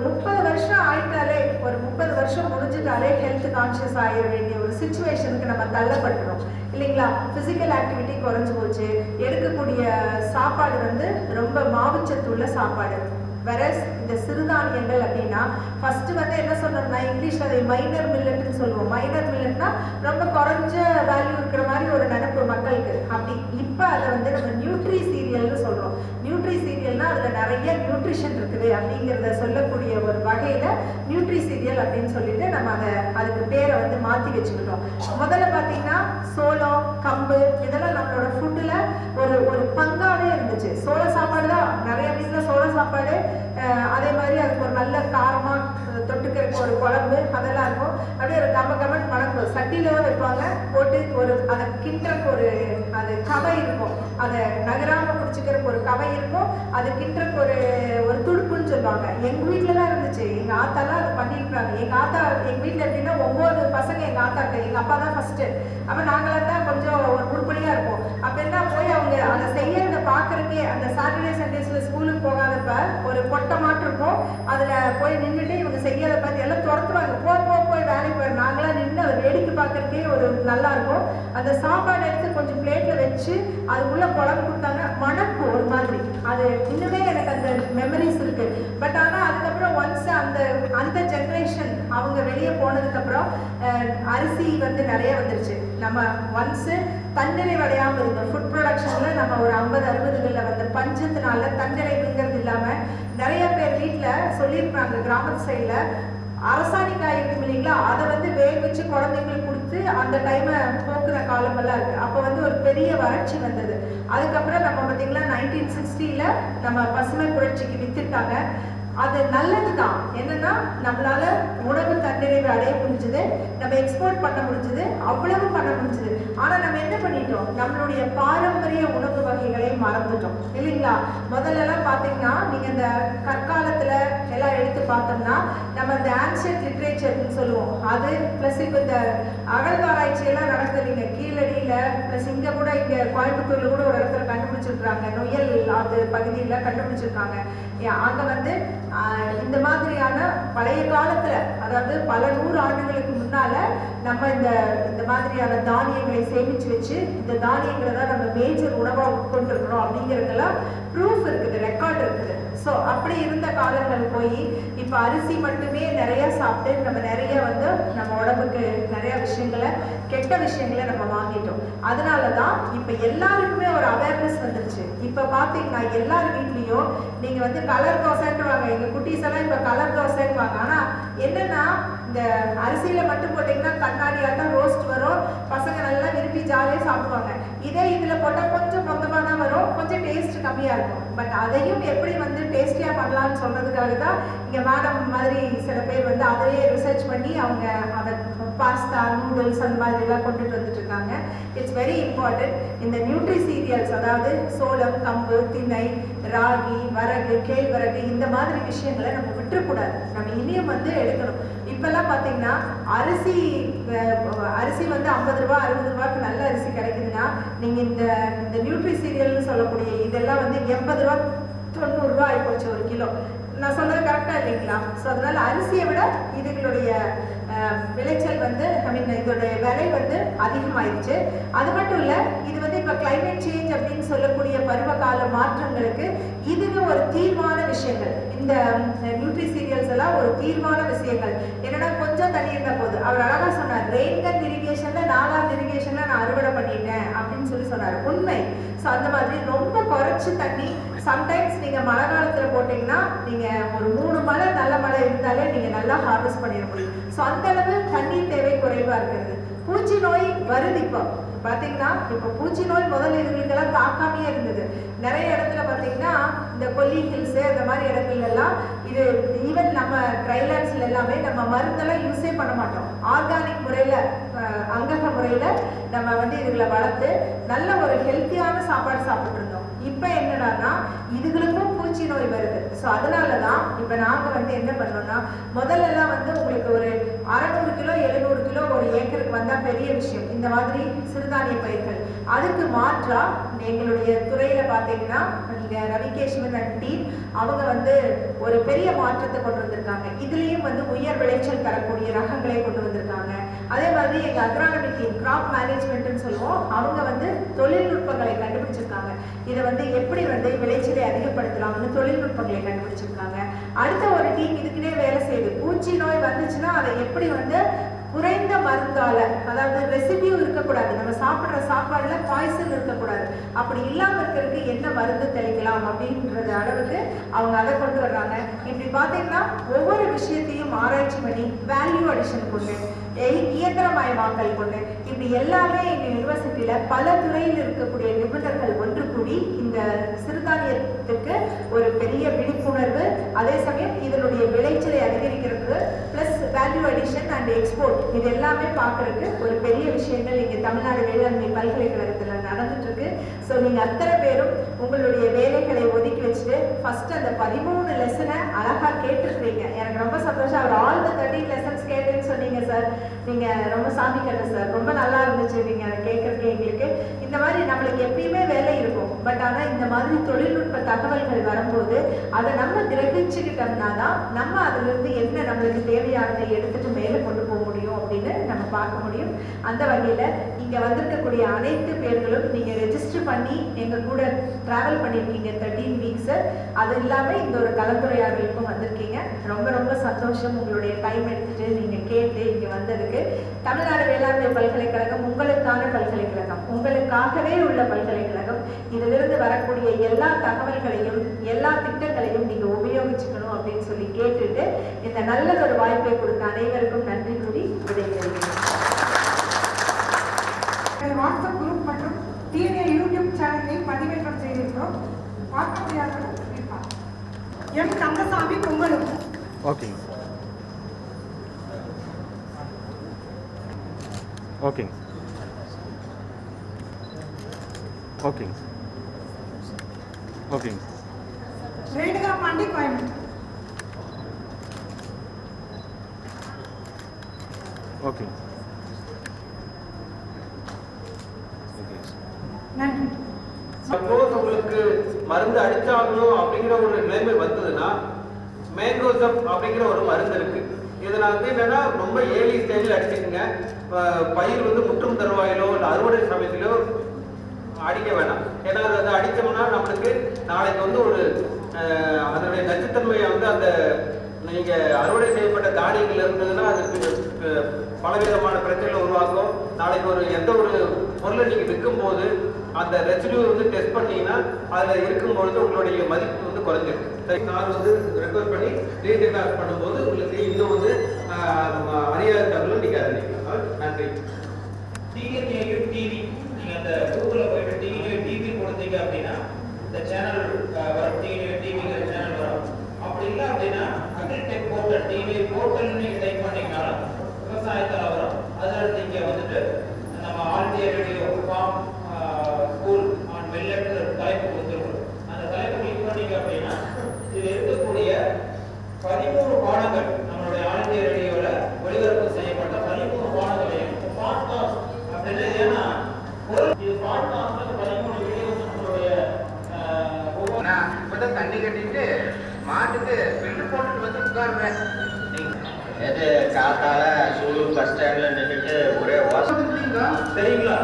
30 வருஷம் ஆயிட்டாலே, ஒரு 30 வருஷம் முடிஞ்சிட்டாலே ஹெல்த் கான்சியஸ் ஆகிட வேண்டிய ஒரு சிச்சுவேஷனுக்கு நம்ம தள்ளப்பட்டுறோம் இல்லைங்களா. பிசிக்கல் ஆக்டிவிட்டி குறைஞ்சு போச்சு, எடுக்கக்கூடிய சாப்பாடு ரொம்ப மாவுச்சத்துள்ள சாப்பாடு. வெரஸ் இந்த சிறுதானியங்கள் அப்படின்னா ஃபர்ஸ்ட் என்ன சொன்னோம்னா, இங்கிலீஷ்ல அதை மைனர் மில்லட்னு சொல்லுவோம். மைனர் மில்லட்னா ரொம்ப குறைஞ்ச வேல்யூ இருக்கிற மாதிரி ஒரு நினைப்பு மக்களுக்கு. அப்படி இப்போ அதை நம்ம நியூட்ரி சீரியல்னு சொல்றோம். நியூட்ரி சீரியல்னா அதுல நிறைய நியூட்ரிஷன் இருக்குது அப்படிங்கிறத சொல்லக்கூடிய ஒரு வகையில நியூட்ரி சீரியல் அப்படின்னு சொல்லிட்டு நம்ம அதுக்கு பேரை மாத்தி வச்சுக்கிட்டோம். முதல்ல பாத்தீங்கன்னா சோளம், கம்பு இதெல்லாம் நம்மளோட ஃபுட்டுல ஒரு பங்காவே இருந்துச்சு. சோள சாப்பாடு தான் நிறைய வீட்டுல சோள சாப்பாடு, அதே மாதிரி அதுக்கு ஒரு நல்ல காரமா தொட்டுக்கிறதுக்கு ஒரு குழம்பு அதெல்லாம் இருக்கும். அப்படியே ஒரு கமன் மணக்கும், சட்டியில வைப்பாங்க, போட்டு அதை கிண்டுறக்கு அது கவை இருக்கும், அதை நகராம குடிச்சுக்கிறதுக்கு ஒரு கவை இருக்கும், அது கிண்டுறக்கு ஒரு துடுப்புன்னு சொல்லுவாங்க. எங்க வீட்டுல தான் இருந்துச்சு, எங்க ஆத்தாலாம் அதை பண்ணிருக்காங்க. எங்க வீட்டுல எப்படின்னா 9 பசங்க, எங்க ஆத்தாக்கு எங்க அப்பா தான் ஃபர்ஸ்ட். அப்ப நாங்களாம் தான் கொஞ்சம் ஒரு உருப்படியா இருப்போம். அப்ப என்ன போய் அவங்க அதை செய்யறத பாக்குறதுக்கே, அந்த சாட்டர்டே சண்டேஸ்ல ஸ்கூலுக்கு போகாதப்ப ஒரு கொட்டை மாட்டு இருக்கும், அதுல போய் நின்றுட்டு இவங்க செய்யறத பார்த்து எல்லாம் துரத்துவாங்க, போய் வேலைக்கு போய் நாங்களாம் நின்று அதை வேடிக்கை பார்க்கறதுக்கே ஒரு நல்லா இருக்கும். அந்த சாப்பாடு எடுத்து கொஞ்சம் பிளேட்ல வச்சு அதுக்குள்ள குழம்பு கொடுத்தாங்க, மணக்கும் ஒரு மாதிரி. அது இன்னுமே எனக்கு அந்த மெமரிஸ் இருக்கு. பட் ஆனா அதுக்கப்புறம் ஒன்ஸ் அந்த ஜெனரேஷன் அவங்க வெளியே போனதுக்கு அப்புறம் அரிசி நிறைய வந்துருச்சு. நம்ம ஒன்ஸ் தன்னிறைவடையாம இருந்தோம். ஃபுட் ப்ரொடக்ஷன்ல நம்ம ஒரு 50-60களில் வந்த பஞ்சத்தினால தன்னிறைவுங்கிறது இல்லாம நிறைய பேர் வீட்டுல சொல்லியிருப்பாங்க, கிராமத்து சைட்ல அரசாணிக்காய் இருக்கும் இல்லைங்களா, அதை வேக வச்சு குழந்தைங்களுக்கு கொடுத்து அந்த டைமை போக்குற காலமெல்லாம் இருக்கு. அப்போ ஒரு பெரிய வறட்சி வந்தது. அதுக்கப்புறம் நம்ம பார்த்தீங்கன்னா 1960ல நம்ம பசுமை புரட்சிக்கு வித்துட்டாங்க. அது நல்லதுதான். என்னன்னா நம்மளால உணவு தன்னிறைவு அடைய முடிஞ்சது, நம்ம எக்ஸ்போர்ட் பண்ண முடிஞ்சது, அவ்வளவு பண்ண முடிஞ்சது. ஆனா நம்ம என்ன பண்ணிட்டோம், நம்மளுடைய பாரம்பரிய உணவு வகைகளை மறந்துட்டோம் இல்லைங்களா. முதல்ல எல்லாம் பாத்தீங்கன்னா நீங்க இந்த கற்காலத்துல எல்லாம் எடுத்து பார்த்தோம்னா நம்ம இந்த ஆன்சியன்ட் லிட்ரேச்சர்னு சொல்லுவோம், அது பிளஸ் இப்ப இந்த அகழ்வாராய்ச்சி எல்லாம் நடக்குது இல்லைங்க கீழடியில, பிளஸ் இங்க கூட இங்க கோயம்புத்தூர்ல கூட ஒரு இடத்துல கண்டுபிடிச்சிருக்காங்க, நொயல் அது பகுதியில கண்டுபிடிச்சிருக்காங்க. அங்க இந்த மாதிரியான பழைய காலத்துல, அதாவது பல 100 ஆண்டுகளுக்கு முன்னால நம்ம இந்த மாதிரியான தானியங்களை சேமிச்சு வச்சு இந்த தானியங்களை தான் நம்ம மேஜர் உணவா உட்கொண்டிருக்கிறோம் அப்படிங்கிறதெல்லாம் ப்ரூஃப் இருக்குது, ரெக்கார்ட் இருக்குது. ஸோ அப்படி இருந்த காலங்கள் போய் இப்போ அரிசி மட்டுமே நிறைய சாப்பிட்டு நம்ம நிறைய வந்து நம்ம உடம்புக்கு நிறைய விஷயங்களை, கெட்ட விஷயங்களை நம்ம வாங்கிட்டோம். அதனால தான் இப்போ எல்லாருக்குமே ஒரு அவேர்னஸ் வந்துருச்சு. இப்போ பார்த்தீங்கன்னா எல்லார் வீட்லேயும் நீங்கள் வந்து கலர் தோசைன்னு வாங்க, எங்கள் குட்டீஸ் எல்லாம் இப்போ கலர் தோசைன்னு வாங்க. ஆனால் என்னன்னா இந்த அரிசியில் மட்டும் போட்டிங்கன்னா கண்ணாடியாட்டம் ரோஸ்ட் வரும், பசங்க நல்லா விரும்பி ஜாலியாக சாப்பிடுவாங்க. இதே இதில் போட்டால் கொஞ்சம் மொத்தமாக தான் வரும், கொஞ்சம் டேஸ்ட் கம்மியாக இருக்கும். பட் அதையும் எப்படி வந்து டேஸ்டியாக பண்ணலான்னு சொல்கிறதுக்காக தான் இங்கே மேடம் மாதிரி சில பேர் வந்து அதையே ரிசர்ச் பண்ணி அவங்க அதை பாஸ்தா, நூடுல்ஸ் அந்த மாதிரிலாம் கொண்டுட்டு வந்துட்டு இருக்காங்க. It's very important. இந்த நியூட்ரி சீரியல்ஸ், அதாவது சோளம், கம்பு, திணை, ராகி, வரகு, கேழ்வரகு, இந்த மாதிரி விஷயங்களை நம்ம விட்டுறக்கூடாது. நம்ம இனியும் வந்து எடுக்கணும். இப்பெல்லாம் பார்த்தீங்கன்னா அரிசி வந்து 50 ரூபா 60 ரூபாய்க்கு நல்ல அரிசி கிடைக்குதுன்னா நீங்கள் இந்த நியூட்ரி சீரியல்னு சொல்லக்கூடிய இதெல்லாம் வந்து 80 ரூபா 90 ரூபா ஆகிப்போச்சு ஒரு கிலோ. நான் சொல்றது கரெக்டாக இல்லைங்களா? ஸோ அதனால அரிசியை விட இதுகளுடைய விளைச்சல் வந்து இதோடைய விலை வந்து அதிகமாயிடுச்சு. அது மட்டும் இல்லை, இது வந்து இப்போ கிளைமேட் சேஞ்ச் அப்படின்னு சொல்லக்கூடிய பருவகால மாற்றங்களுக்கு இதுவே ஒரு தீர்வான விஷயங்கள். இந்த நியூட்ரி சீரியல்ஸ் எல்லாம் ஒரு தீர்வான விஷயங்கள். என்னன்னா கொஞ்சம் தண்ணி இருந்தால் போது, அவர் அழகா சொன்னார், ரெயின்கன் இரிகேஷன்ல 4வது இரிகேஷன்ல நான் அறுவடை பண்ணிட்டேன் அப்படின்னு சொன்னார். உண்மை. ஸோ அந்த மாதிரி ரொம்ப குறைச்சி தண்ணி, சம்டைம்ஸ் நீங்கள் மழை காலத்தில் போட்டிங்கன்னா நீங்கள் ஒரு 3 மழை நல்ல மழை இருந்தாலே நீங்கள் நல்லா ஹார்வெஸ்ட் பண்ணிட முடியும். ஸோ அந்த அளவு தண்ணீர் தேவை குறைவாக இருக்கிறது. பூச்சி நோய் வருது. இப்போ பார்த்தீங்கன்னா இப்போ பூச்சி நோய் முதல்ல இதுகளுக்கெல்லாம் தாக்காமையே இருந்தது. நிறைய இடத்துல பார்த்தீங்கன்னா இந்த கொல்லி ஹில்ஸு அந்த மாதிரி இடங்கள்லாம் இது ஈவன் நம்ம ட்ரைலேண்ட்ஸில் எல்லாமே நம்ம மருந்தெல்லாம் யூஸே பண்ண மாட்டோம். ஆர்கானிக் முறையில், அங்கக முறையில் நம்ம வந்து இதுகளை வளர்த்து நல்ல ஒரு ஹெல்த்தியான சாப்பாடு சாப்பிட்ருந்தோம். இப்போ என்னடான்னா இதுகளுக்கும் பூச்சி நோய் வருது. ஸோ அதனால தான் இப்போ நாங்கள் வந்து என்ன பண்ணோம்னா, முதல்லலாம் வந்து உங்களுக்கு ஒரு 600 கிலோ 700 கிலோ ஒரு ஏக்கருக்கு வந்தால் பெரிய விஷயம், இந்த மாதிரி சிறுதானிய பயிர்கள். அதுக்கு மாற்றா எங்களுடைய துறையில் பார்த்தீங்கன்னா இங்கே ரவிகேஷ்வன் அண்ட் டீம் அவங்க வந்து ஒரு பெரிய மாற்றத்தை கொண்டு வந்திருக்காங்க. இதுலேயும் வந்து உயர் விளைச்சல் தரக்கூடிய ரகங்களை கொண்டு வந்திருக்காங்க. அதே மாதிரி எங்கள் அக்ரானமி டீம், கிராப் மேனேஜ்மெண்ட்னு சொல்லுவோம், அவங்க வந்து தொழில்நுட்பங்களை கண்டுபிடிச்சிருக்காங்க. இதை வந்து எப்படி வந்து விளைச்சலை அதிகப்படுத்தலாம்னு தொழில்நுட்பங்களை கண்டுபிடிச்சிருக்காங்க. அடுத்த ஒரு டீம் இதுக்குன்னே வேலை செய்யுது. பூச்சி நோய் வந்துச்சுன்னா அதை எப்படி வந்து குறைந்த மருந்தால, அதாவது ரெசிடியூ இருக்கக்கூடாது, நம்ம சாப்பிட்ற சாப்பாடுல பாய்சன் இருக்கக்கூடாது, அப்படி இல்லாமல் இருக்கிறதுக்கு என்ன மருந்து தெளிக்கலாம் அப்படின்றது அளவுக்கு அவங்க அதை கொண்டு வர்றாங்க. இப்படி பார்த்தீங்கன்னா ஒவ்வொரு விஷயத்தையும் ஆராய்ச்சி பண்ணி வேல்யூ அடிஷன் கொண்டு, இயந்திரமயமாக்கல் கொண்டு, இப்படி எல்லாமே எங்கள் யூனிவர்சிட்டியில் பல துறையில் இருக்கக்கூடிய நிபுணர்கள் ஒன்று கூடி இந்த சிறுதானியத்துக்கு ஒரு பெரிய விழிப்புணர்வு, அதே சமயம் இதனுடைய விளைச்சலை அதிகரிக்கிறது, plus value addition and export, இது எல்லாமே பார்க்கறதுக்கு ஒரு பெரிய விஷயங்கள் இங்கே தமிழ்நாடு வேளாண்மை பல்கலைக்கழகத்தில் நடந்துட்டு இருக்கு. ஸோ நீங்கள் அத்தனை பேரும் உங்களுடைய வேலைகளை ஒதுக்கி வச்சுட்டு ஃபர்ஸ்ட் அந்த 13 லெசனை அழகாக கேட்டுருக்கீங்க. எனக்கு ரொம்ப சந்தோஷம். அவர் ஆல் த 13 லெசன்ஸ் கேட்டுன்னு சொன்னீங்க சார். நீங்கள் ரொம்ப சாமி கட்ட சார், ரொம்ப நல்லா இருந்துச்சு நீங்கள் அதை கேட்குறதுக்கு. எங்களுக்கு இந்த மாதிரி நம்மளுக்கு எப்பயுமே வேலை இருக்கும், பட் ஆனால் இந்த மாதிரி தொழில்நுட்ப தகவல்கள் வரும்போது அதை நம்ம கிரகிச்சுக்கிட்டோம்னா தான் நம்ம அதிலிருந்து என்ன நம்மளுக்கு தேவையானதை எடுத்துட்டு மேலே கொண்டு போக முடியும் அப்படின்னு நம்ம பார்க்க முடியும். அந்த வகையில் இங்கே வந்திருக்கக்கூடிய அனைத்து பேர்களும் நீங்கள் ரெஜிஸ்டர் பண்ணி எங்கள் கூட ட்ராவல் பண்ணியிருக்கீங்க 13 வீக்ஸு. அது இல்லாமல் இந்த ஒரு கலந்துரையாடலுக்கும் வந்திருக்கீங்க. ரொம்ப ரொம்ப சந்தோஷம். உங்களுடைய டைம் எடுத்துட்டு நீங்கள் கேட்டு இங்கே வந்ததுக்கு. தமிழ்நாடு வேளாண்மை பல்கலைக்கழகம் உங்களுக்கான பல்கலைக்கழகம், உங்களுக்காகவே உள்ள பல்கலைக்கழகம். இதிலிருந்து வரக்கூடிய எல்லா தகவல்களையும் எல்லா திட்டங்களையும் நீங்கள் உபயோகிச்சுக்கணும் அப்படின்னு சொல்லி கேட்டுட்டு இந்த நல்லதொரு வாய்ப்பை கொடுத்த அனைவருக்கும் நன்றி கூறி விடைபெறுகிறேன். வாட்ஸ்அப் குரூப் மற்றும் டிஎன்ஏ யூடியூப் சேனலையும் பதிவேற்றம் செய்திருக்கிறோம். பார்க்க முடியாதவர்கள் இருப்பார். எம் கந்தசாமி பொங்கலும். ஓகேங்க ஓகேங்க ஓகேங்க ஓகேங்க. ரேணுகா பாண்டி கோயம்புத்தூர். ஓகே நன்றி. சப்போஸ் உங்களுக்கு மருந்து அடிச்சாகணும் அப்படிங்கிற ஒரு நிலைமை வந்ததுன்னா மேங்கோசப் அப்படிங்கிற ஒரு மருந்து இருக்கு. இதை நான் வந்து என்னன்னா ரொம்ப ஏர்லி ஸ்டேஜில் அடிச்சுக்கோங்க. பயிர் வந்து முற்றும் தருவாயிலோ இல்லை அறுவடை சமயத்திலோ அடிக்க வேணாம். ஏன்னா அதை அடித்தோம்னா நம்மளுக்கு நாளைக்கு வந்து ஒரு அதனுடைய நச்சுத்தன்மையை வந்து அந்த நீங்கள் அறுவடை செய்யப்பட்ட தானியங்கள் இருந்ததுன்னா அதுக்கு பலவிதமான பிரச்சனைகளை உருவாக்கும். நாளைக்கு ஒரு எந்த ஒரு பொருளை நீங்கள் விற்கும்போது அந்த ரெசிடியூ வந்து டெஸ்ட் பண்ணீங்கன்னா அதில் இருக்கும்பொழுது உங்களுடைய மதிப்பு வந்து குறைஞ்சிடும். நான் வந்து ரெக்கவர் பண்ணி ரீடெக்லாஸ் பண்ணும்போது உங்களுக்கு இன்னும் வந்து அறியாத தகவலும் நீங்கள் அறிவிக்கலாம். நன்றி. டிஎன்ஏயு டிவி நீங்கள் அந்த கூகுளில் போயிட்டு டிஎன்ஏ டிவி கொடுத்தீங்க அப்படின்னா இந்த சேனல் வரும். டிஎன்ஏ டிவிங்கிற சேனல் வரும். அப்படி இல்லை அப்படின்னா அக்ரிடெக் போர்ட்டல் டிஎன்ஏ போர்ட்டல்னு நீங்கள் டைப் பண்ணீங்கனாலும் விவசாயத்தில் வரும். அதில் நீங்கள் வந்துட்டு நம்ம all India radio farm school on millet தலைப்பு கொடுத்துருக்கோம். அந்த தலைப்பு கிளிக் பண்ணீங்க அப்படின்னா இது இருக்கக்கூடிய 13 பாடங்கள் நம்மளுடைய ஆல் இந்தியா ரேடியோவில் ஒளிபரப்பு செய்யப்பட்ட 13 பாடங்களையும் பாட்காஸ்ட் அப்படின்னு ஏன்னா இது பாட்காஸ்ட் 13 வீடியோஸ் நம்மளுடைய இப்போதான் தண்ணி கட்டிட்டு மாட்டுக்கு பில்லு போட்டுட்டு வந்து உட்காருவேன். நேற்று காத்தால சூலூர் பஸ் ஸ்டாண்ட்ல நின்றுட்டு ஒரே வாசம் சரிங்களா?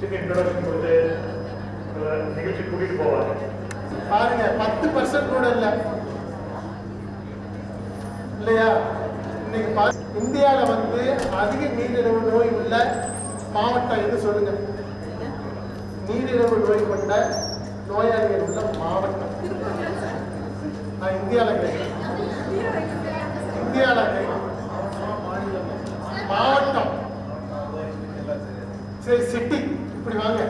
சின்ன இன்ட்ரோடக்ஷன் கொடுத்து நிகழ்ச்சி கூட்டிட்டு போவாங்க. பாருங்க 10% கூட இல்லை இல்லையா? இன்னைக்கு இந்தியாவில் வந்து அதிக நீரிழிவு நோய் உள்ள மாவட்டம் எது சொல்லுங்க? நீரிழிவு நோய் கொண்ட நோயாளிகள் உள்ள மாவட்டம் நான் இந்தியாவில் கேட்கிறேன். இந்தியாவில் கேட்கிறேன். மாவட்டம் சரி, சிட்டி இப்படி வாங்க.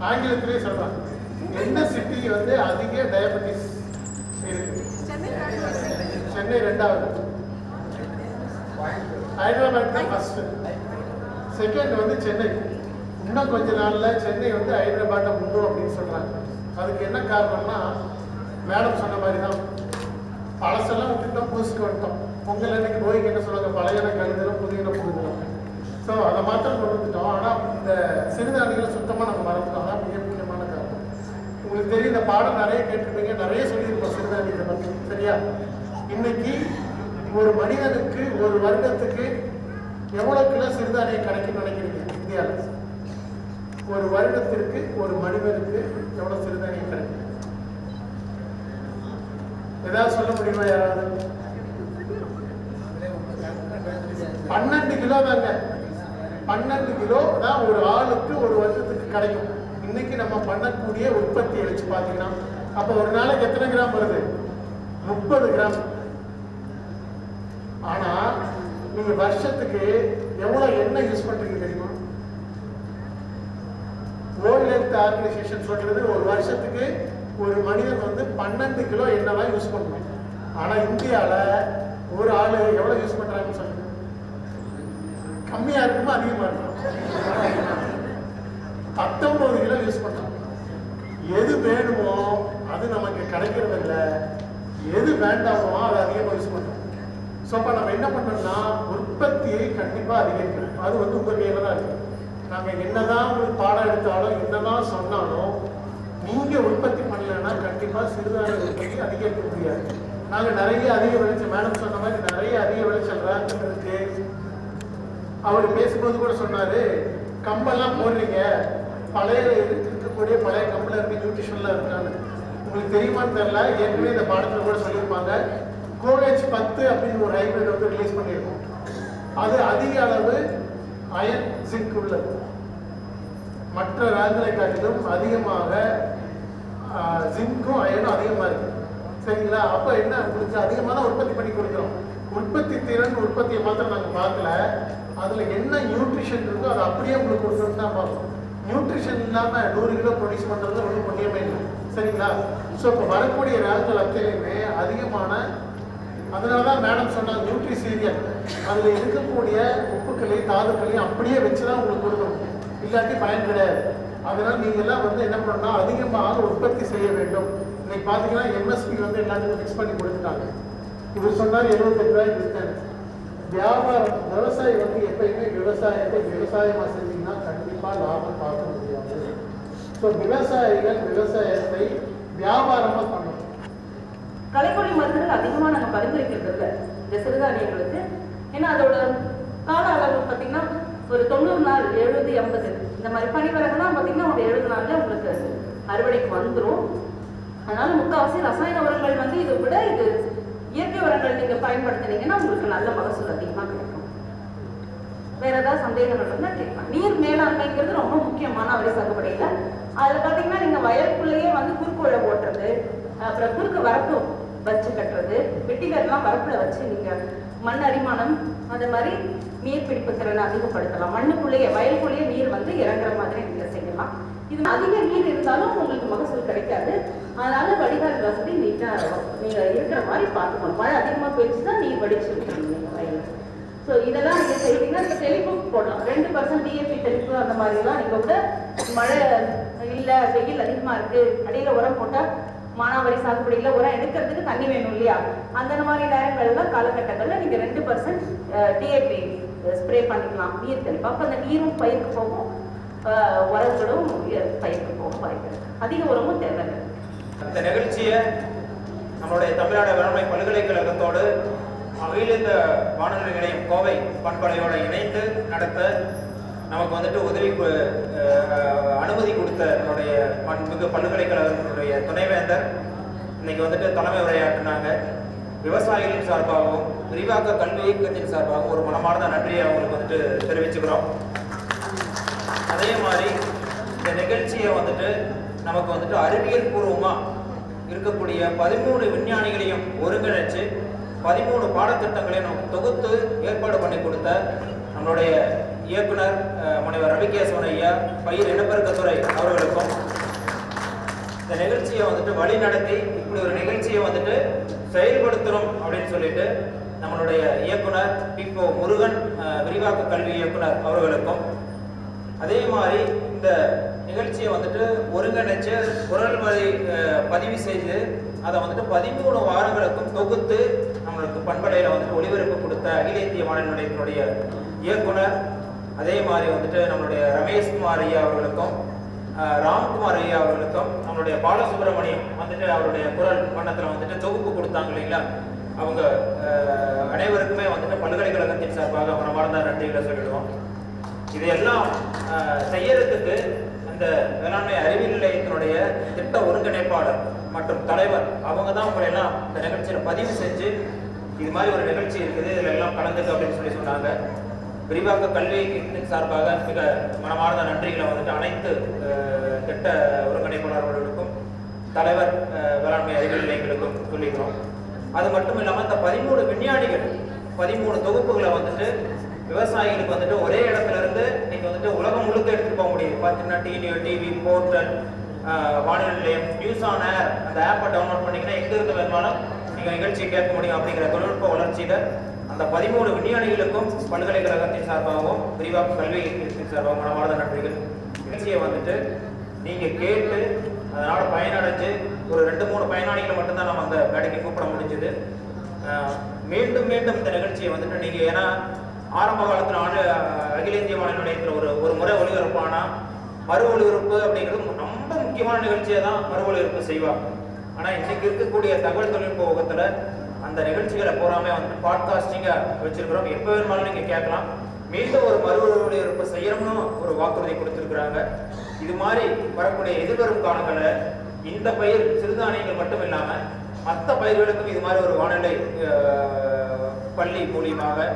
ஆங்கிலத்திலே சொல்றாங்க எந்த சிட்டி வந்து அதிக டயபெட்டிஸ் இருக்கு? சென்னை 2வது, ஹைதராபாத் தான் ஃபர்ஸ்ட், செகண்ட் வந்து சென்னை. இன்னும் கொஞ்ச நாள்ல சென்னை வந்து ஹைதராபாத்தை முன்னும் அப்படின்னு சொல்றாங்க. அதுக்கு என்ன காரணம்னா மேடம் சொன்ன மாதிரி தான் பழசெல்லாம் விட்டுட்டோம், புதுசுக்கு வந்துட்டோம். பொங்கல் அன்னைக்கு நோய்க்கு என்ன சொல்லுவாங்க? பழையன கழுதலும் புதியன புகுதலும். ஸோ அதை மாத்திரம் கொண்டு வந்துட்டோம். ஆனால் இந்த சிறுதானியங்களை சுத்தமாக நம்ம மறந்துட்டோம். அதான் மிக முக்கியமான காரணம். உங்களுக்கு தெரியும், இந்த பாடம் நிறைய கேட்டிருப்பீங்க, நிறைய சொல்லியிருப்போம் சிறுதானியத்தை பற்றி. சரியா? இன்னைக்கு ஒரு மனிதனுக்கு ஒரு வருடத்துக்கு எவ்வளோ கிலோ சிறுதானியம் கிடைக்கும்னு நினைக்கிறீங்க இந்தியாவில்? ஒரு வருடத்திற்கு ஒரு மனிதனுக்கு எவ்வளோ சிறுதானியம் கிடைக்கும்? ஏதாவது சொல்ல முடியுமா யாராவது? 12 கிலோ தாங்க. 12 கிலோ தான் ஒரு ஆளுக்கு ஒரு வருஷத்துக்கு கிடைக்கும். இன்னைக்கு நம்ம பண்ணக்கூடிய உற்பத்தியை வச்சு பார்த்தீங்கன்னா அப்போ ஒரு நாளைக்கு எத்தனை கிராம் வருது? 30 கிராம். ஆனா நீங்க வருஷத்துக்கு எவ்வளவு எண்ணெய் யூஸ் பண்றீங்க தெரியுமா? வேர்ல்ட் ஹெல்த் ஆர்கனைசேஷன் சொல்றது ஒரு வருஷத்துக்கு ஒரு மனிதன் வந்து 12 கிலோ எண்ணெய் தான் யூஸ் பண்ணணும். ஆனா இந்தியால ஒரு ஆளு எவ்வளவு யூஸ் பண்றாங்கன்னு சொல்லுங்க. கம்மியா இருக்குமா அதிகமா இருக்கும்? 19 கிலோ யூஸ் பண்றோம். எது வேணுமோ அது நமக்கு கிடைக்கிறது இல்லை, எது வேண்டாமோ அதை அதிகமாக யூஸ் பண்றோம். ஸோ அப்போ நம்ம என்ன பண்றோம்னா உற்பத்தியை கண்டிப்பா அதிகரிக்கணும். அது வந்து உங்க கையில தான் இருக்கு. நாங்க என்னதான் உங்களுக்கு பாடம் எடுத்தாலும் என்னதான் சொன்னாலும் நீங்க உற்பத்தி பண்ணலைன்னா கண்டிப்பா சிறுதானிய உற்பத்தி அதிகரிக்க முடியாது. நாங்க நிறைய அதிக விளைச்சல், மேடம் சொன்ன மாதிரி நிறைய அதிக விளைச்சல் ரேங்க் இருக்கு. அவர் பேசும்போது கூட சொன்னாரு, கம்பெல்லாம் போடுறீங்க, பழைய இருக்கக்கூடிய பழைய கம்பில் இருக்கு, நியூட்ரிஷன்லாம் இருக்கான்னு. உங்களுக்கு தெரியுமான்னு தெரியல, ஏற்கனவே இந்த பாடத்தில் கூட சொல்லியிருப்பாங்க. கோவேஜ் 10 அப்படின்னு ஒரு ஹைபிரிட் வந்து ரிலீஸ் பண்ணியிருக்கோம். அது அதிக அளவு அயன் ஜிங்க் உள்ளது. மற்ற ரகங்களை காட்டிலும் அதிகமாக ஜிங்க்கும் அயனும் அதிகமாக இருக்கு. சரிங்களா? அப்போ என்ன, உங்களுக்கு அதிகமாக தான் உற்பத்தி பண்ணி கொடுக்குறோம். உற்பத்தி திறன், உற்பத்தியை மாத்திரம் நாங்கள் பார்க்கல, அதில் என்ன நியூட்ரிஷன் இருக்கோ அதை அப்படியே உங்களுக்கு கொடுக்கணும்னு தான் பார்க்கணும். நியூட்ரிஷன் இல்லாமல் 100 கிலோ ப்ரொடியூஸ் பண்ணுறது ஒன்றும் புண்ணியமே இல்லை. சரிங்களா? ஸோ இப்போ வரக்கூடிய ரகங்கள் அத்தனையுமே அதிகமான, அதனால தான் மேடம் சொன்னாங்க நியூட்ரி சீரியல், அதில் இருக்கக்கூடிய உப்புக்களையும் தாதுக்களையும் அப்படியே வச்சு தான் உங்களுக்கு கொடுக்கணும், இல்லாட்டி பயன் கிடையாது. அதனால நீங்கள் எல்லாம் வந்து என்ன பண்ணணும்னா அதிகமாக உற்பத்தி செய்ய வேண்டும். இன்னைக்கு பார்த்தீங்கன்னா எம்எஸ்பி வந்து எல்லாத்துக்கும் ஃபிக்ஸ் பண்ணி கொடுத்துட்டாங்க. இவர் சொன்னார் 78 ரூபாய்க்கு விற்காங்க. வியாபாரம், விவசாயி வந்து எப்பயுமே விவசாயத்தை விவசாயமாக செஞ்சீங்கன்னா கண்டிப்பாக லாபம் பார்க்க முடியாது. ஸோ விவசாயிகள் விவசாயத்தை வியாபாரமாக பண்ணணும். கலைக்கொல்லி மருந்துகள் அதிகமாக நாங்கள் பரிந்துரைக்கிறது இல்லை இந்த சிறுதானியங்களுக்கு. ஏன்னா அதோட கால அளவு பார்த்தீங்கன்னா ஒரு 90 நாள் 70-80 இந்த மாதிரி பனிவரகுலாம் பார்த்தீங்கன்னா ஒரு 70 நாள்ல உங்களுக்கு அறுவடைக்கு வந்துடும். அதனால முக்கால்வாசி ரசாயன உரங்கள் வந்து இதை விட இது இயற்கை உரங்கள் நீங்கள் பயன்படுத்தினீங்கன்னா உங்களுக்கு நல்ல மகசூல் அதிகமாக கிடைக்கும். வேற ஏதாவது சந்தேகங்கள் இருந்தால் கேட்கலாம். நீர் மேலாண்மைங்கிறது ரொம்ப முக்கியமான அவரை சாகுபடியில். அதில் பார்த்தீங்கன்னா நீங்கள் வயலுக்குள்ளேயே வந்து குறுக்குழை ஓட்டுறது, அப்புறம் குறுக்கு வரப்பு வச்சு கட்டுறது, வெட்டிகள்லாம் வரப்பில் வச்சு நீங்கள் மண் அரிமானம் அது மாதிரி நீர் பிடிப்பு திறனை அதிகப்படுத்தலாம். மண்ணுக்குள்ளேயே வயலுக்குள்ளேயே நீர் வந்து இறங்குற மாதிரி நீங்கள் செய்யலாம். இது அதிக நீர் இருந்தாலும் உங்களுக்கு மகசூல் கிடைக்காது. அதனால வடிகால் வசதி நீட்டாக நீங்கள் இருக்கிற மாதிரி பார்த்துக்கணும். மழை அதிகமாக போயிடுச்சுன்னா நீர் வடிச்சு விட்டுருங்க நீங்கள் வயலில். ஸோ இதெல்லாம் நீங்கள் செய்வீங்கன்னா இப்போ தெளிப்பு போடலாம். 2% DAP தெளிப்பு அந்த மாதிரிலாம் நீங்கள் கூட மழை இல்லை வெயில் அதிகமாக இருக்குது அடியில் உரம் போட்டால் மானாவாரி சாகுபடியில் உரம் எடுக்கிறதுக்கு தண்ணி வேணும் இல்லையா, அந்த மாதிரி நேரங்கள்லாம் காலகட்டங்களில் நீங்கள் 2% DAP ஸ்ப்ரே பண்ணிக்கலாம் நீர் தெளிப்பு. அப்போ அந்த நீரும் பயிருக்கு போகும், உரங்களும் பயிருக்கு போகும். பயிருக்கு அதிக உரமும் தேவையில்லை. இந்த நிகழ்ச்சியை நம்மளுடைய தமிழ்நாடு வேளாண்மை பல்கலைக்கழகத்தோடு அகில இந்த வானொலி நிலையம் கோவை பண்பலையோடு இணைந்து நடத்த நமக்கு வந்துட்டு உதவி அனுமதி கொடுத்த நம்முடைய மாண்புமிகு பல்கலைக்கழகத்தினுடைய துணைவேந்தர் இன்னைக்கு வந்துட்டு தலைமை உரையாற்றினாங்க. விவசாயிகளின் சார்பாகவும் விரிவாக்க கல்வி இயக்கத்தின் சார்பாகவும் ஒரு மனமார்ந்த நன்றியை அவங்களுக்கு வந்துட்டு தெரிவிச்சுக்கிறோம். அதே மாதிரி இந்த நிகழ்ச்சியை வந்துட்டு நமக்கு வந்துட்டு அறிவியல் பூர்வமாக இருக்கக்கூடிய 13 விஞ்ஞானிகளையும் ஒருங்கிணைச்சு 13 பாடத்திட்டங்களையும் நமக்கு தொகுத்து ஏற்பாடு பண்ணி கொடுத்த நம்மளுடைய இயக்குனர் முனைவர் ரவிகேசவன் ஐயா, பயிர் இனப்பெருக்கத்துறை அவர்களுக்கும் இந்த நிகழ்ச்சியை வந்துட்டு வழி நடத்தி இப்படி ஒரு நிகழ்ச்சியை வந்துட்டு செயல்படுத்தணும் அப்படின்னு சொல்லிட்டு நம்மளுடைய இயக்குனர் பிகோ முருகன் விரிவாக்க கல்வி இயக்குனர் அவர்களுக்கும், அதே மாதிரி இந்த நிகழ்ச்சியை வந்துட்டு ஒருங்கிணைச்சு குரல் வழி பதிவு செய்து அதை வந்துட்டு 13 வாரங்களுக்கும் தொகுத்து நம்மளுக்கு பண்பலையில் வந்துட்டு ஒளிபரப்பு கொடுத்த அகில இந்திய வானொலி நிலையத்தினுடைய இயக்குனர், அதே மாதிரி வந்துட்டு நம்மளுடைய ரமேஷ்குமார் ஐயா அவர்களுக்கும் ராம்குமார் ஐயா அவர்களுக்கும், நம்மளுடைய பாலசுப்ரமணியம் வந்துட்டு அவருடைய குரல் வண்ணத்தில் வந்துட்டு தொகுப்பு கொடுத்தாங்க இல்லைங்களா, அவங்க அனைவருக்குமே வந்துட்டு பல்கலைக்கழகத்தின் சார்பாக மனமார்ந்த நன்றிகளை சொல்லிடுவோம். இதையெல்லாம் செய்யறதுக்கு அந்த வேளாண்மை அறிவியல் நிலையத்தினுடைய திட்ட ஒருங்கிணைப்பாளர் மற்றும் தலைவர் அவங்க தான் உங்களெல்லாம் இந்த நிகழ்ச்சியில் பதிவு செஞ்சு இது மாதிரி ஒரு நிகழ்ச்சி இருக்குது இதில் எல்லாம் கலந்துக்கு அப்படின்னு சொன்னாங்க. விரிவாக்க கல்வி சார்பாக மிக மனமார்ந்த நன்றிகளை வந்துட்டு அனைத்து திட்ட ஒருங்கிணைப்பாளர்களுக்கும் தலைவர் வேளாண்மை அறிவியல் நிலையங்களுக்கும் சொல்லிக்கிறோம். அது மட்டும் இல்லாமல் இந்த 13 விஞ்ஞானிகள் 13 தொகுப்புகளை வந்துட்டு விவசாயிகளுக்கு வந்துட்டு ஒரே இடத்துல இருந்து இன்னைக்கு வந்துட்டு உலகம் முழுக்க எடுத்துட்டு போக முடியும். பார்த்தீங்கன்னா டிவி போர்ட்டல் வானொலி நிலையம் நியூஸ் ஆன் ஏர் அந்த ஆப்பை டவுன்லோட் பண்ணிங்கன்னா எங்க இருந்து வேணுமாலும் நீங்கள் நிகழ்ச்சியை கேட்க முடியும். அப்படிங்கிற தொழில்நுட்ப வளர்ச்சியில் அந்த 13 விஞ்ஞானிகளுக்கும் பல்கலைக்கழகத்தின் சார்பாகவும் விரிவாக்க கல்வி சார்பாகவும் மனமார்ந்த நன்றிகள். நிகழ்ச்சியை வந்துட்டு நீங்கள் கேட்டு அதனால் பயனடைஞ்சு ஒரு 2-3 பயனாளிகளை மட்டும்தான் நம்ம அந்த மேடைக்கு கூப்பிட முடிஞ்சது. மீண்டும் மீண்டும் இந்த நிகழ்ச்சியை வந்துட்டு நீங்கள் ஏன்னா ஆரம்ப காலத்தில் அகில இந்திய வானொலி நிலையத்தில் ஒரு முறை ஒளிபரப்பானா மறு ஒளிபரப்பு அப்படிங்கிறது ரொம்ப முக்கியமான நிகழ்ச்சியை தான் மறு ஒளிபரப்பு செய்வாங்க. ஆனால் இன்னைக்கு இருக்கக்கூடிய தகவல் தொழில்நுட்ப உலகத்தில் அந்த நிகழ்ச்சிகளை பூராமே வந்துட்டு பாட்காஸ்டிங்காக வச்சிருக்கிறோம். எப்போ வேணுமாலும் நீங்கள் கேட்கலாம். மீண்டும் ஒரு மறு ஒளிபரப்பு செய்யணும்னு ஒரு வாக்குறுதி கொடுத்துருக்குறாங்க. இது மாதிரி வரக்கூடிய எதிர்வரும் காலங்களில் இந்த பயிர் சிறுதானியங்கள் மட்டும் இல்லாமல் மற்ற பயிர்களுக்கும் இது மாதிரி ஒரு வானிலை பள்ளி மூலியமாக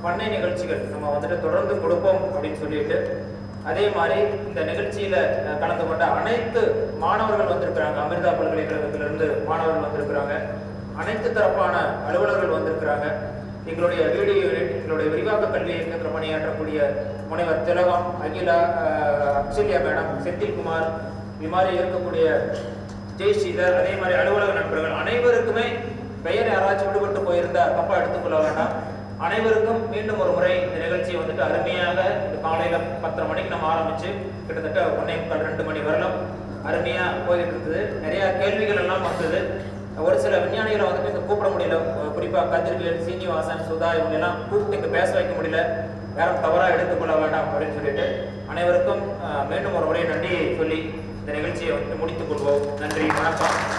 பண்ணை நிகழ்ச்சிகள் நம்ம வந்துட்டு தொடர்ந்து கொடுப்போம் அப்படின்னு சொல்லிட்டு, அதே மாதிரி இந்த நிகழ்ச்சியில் கலந்து கொண்ட அனைத்து மாணவர்கள் வந்திருக்கிறாங்க. அமிர்தா பல்கலைக்கழகத்திலிருந்து மாணவர்கள் வந்திருக்கிறாங்க. அனைத்து தரப்பான அலுவலர்கள் வந்திருக்கிறாங்க. எங்களுடைய வீடியோ யூனிட் எங்களுடைய விரிவாக்க கல்வி இயக்கத்தில் பணியாற்றக்கூடிய முனைவர் திலகம், அகிலா, அக்ஷல்யா மேடம், செந்தில்குமார், இது மாதிரி இருக்கக்கூடிய ஜெய்ஸ்ரீதர், அதே மாதிரி அலுவலக நண்பர்கள் அனைவருக்குமே பெயர் யாராச்சும் விடுபட்டு போயிருந்தா தப்பா எடுத்துக்கொள்ள வேண்டாம். அனைவருக்கும் மீண்டும் ஒரு முறை இந்த நிகழ்ச்சியை வந்துட்டு அருமையாக காலையில் 10:30 மணிக்கு நம்ம ஆரம்பிச்சு கிட்டத்தட்ட 1:45-2 மணி வரலாம் அருமையாக போயிட்டு இருந்தது. நிறையா கேள்விகள் எல்லாம் வந்தது. ஒரு சில விஞ்ஞானிகளை வந்துட்டு இங்கே கூப்பிட முடியல, குறிப்பாக கதிர்வேல், சீனிவாசன், சுதா இவங்களெல்லாம் கூப்பிட்டு இங்கே பேச வைக்க முடியல. யாரும் தவறாக எடுத்துக்கொள்ள வேண்டாம் அப்படின்னு சொல்லிட்டு அனைவருக்கும் மீண்டும் ஒரு முறை நன்றி சொல்லி இந்த நிகழ்ச்சியை வந்துட்டு முடித்துக் கொள்வோம். நன்றி, வணக்கம்.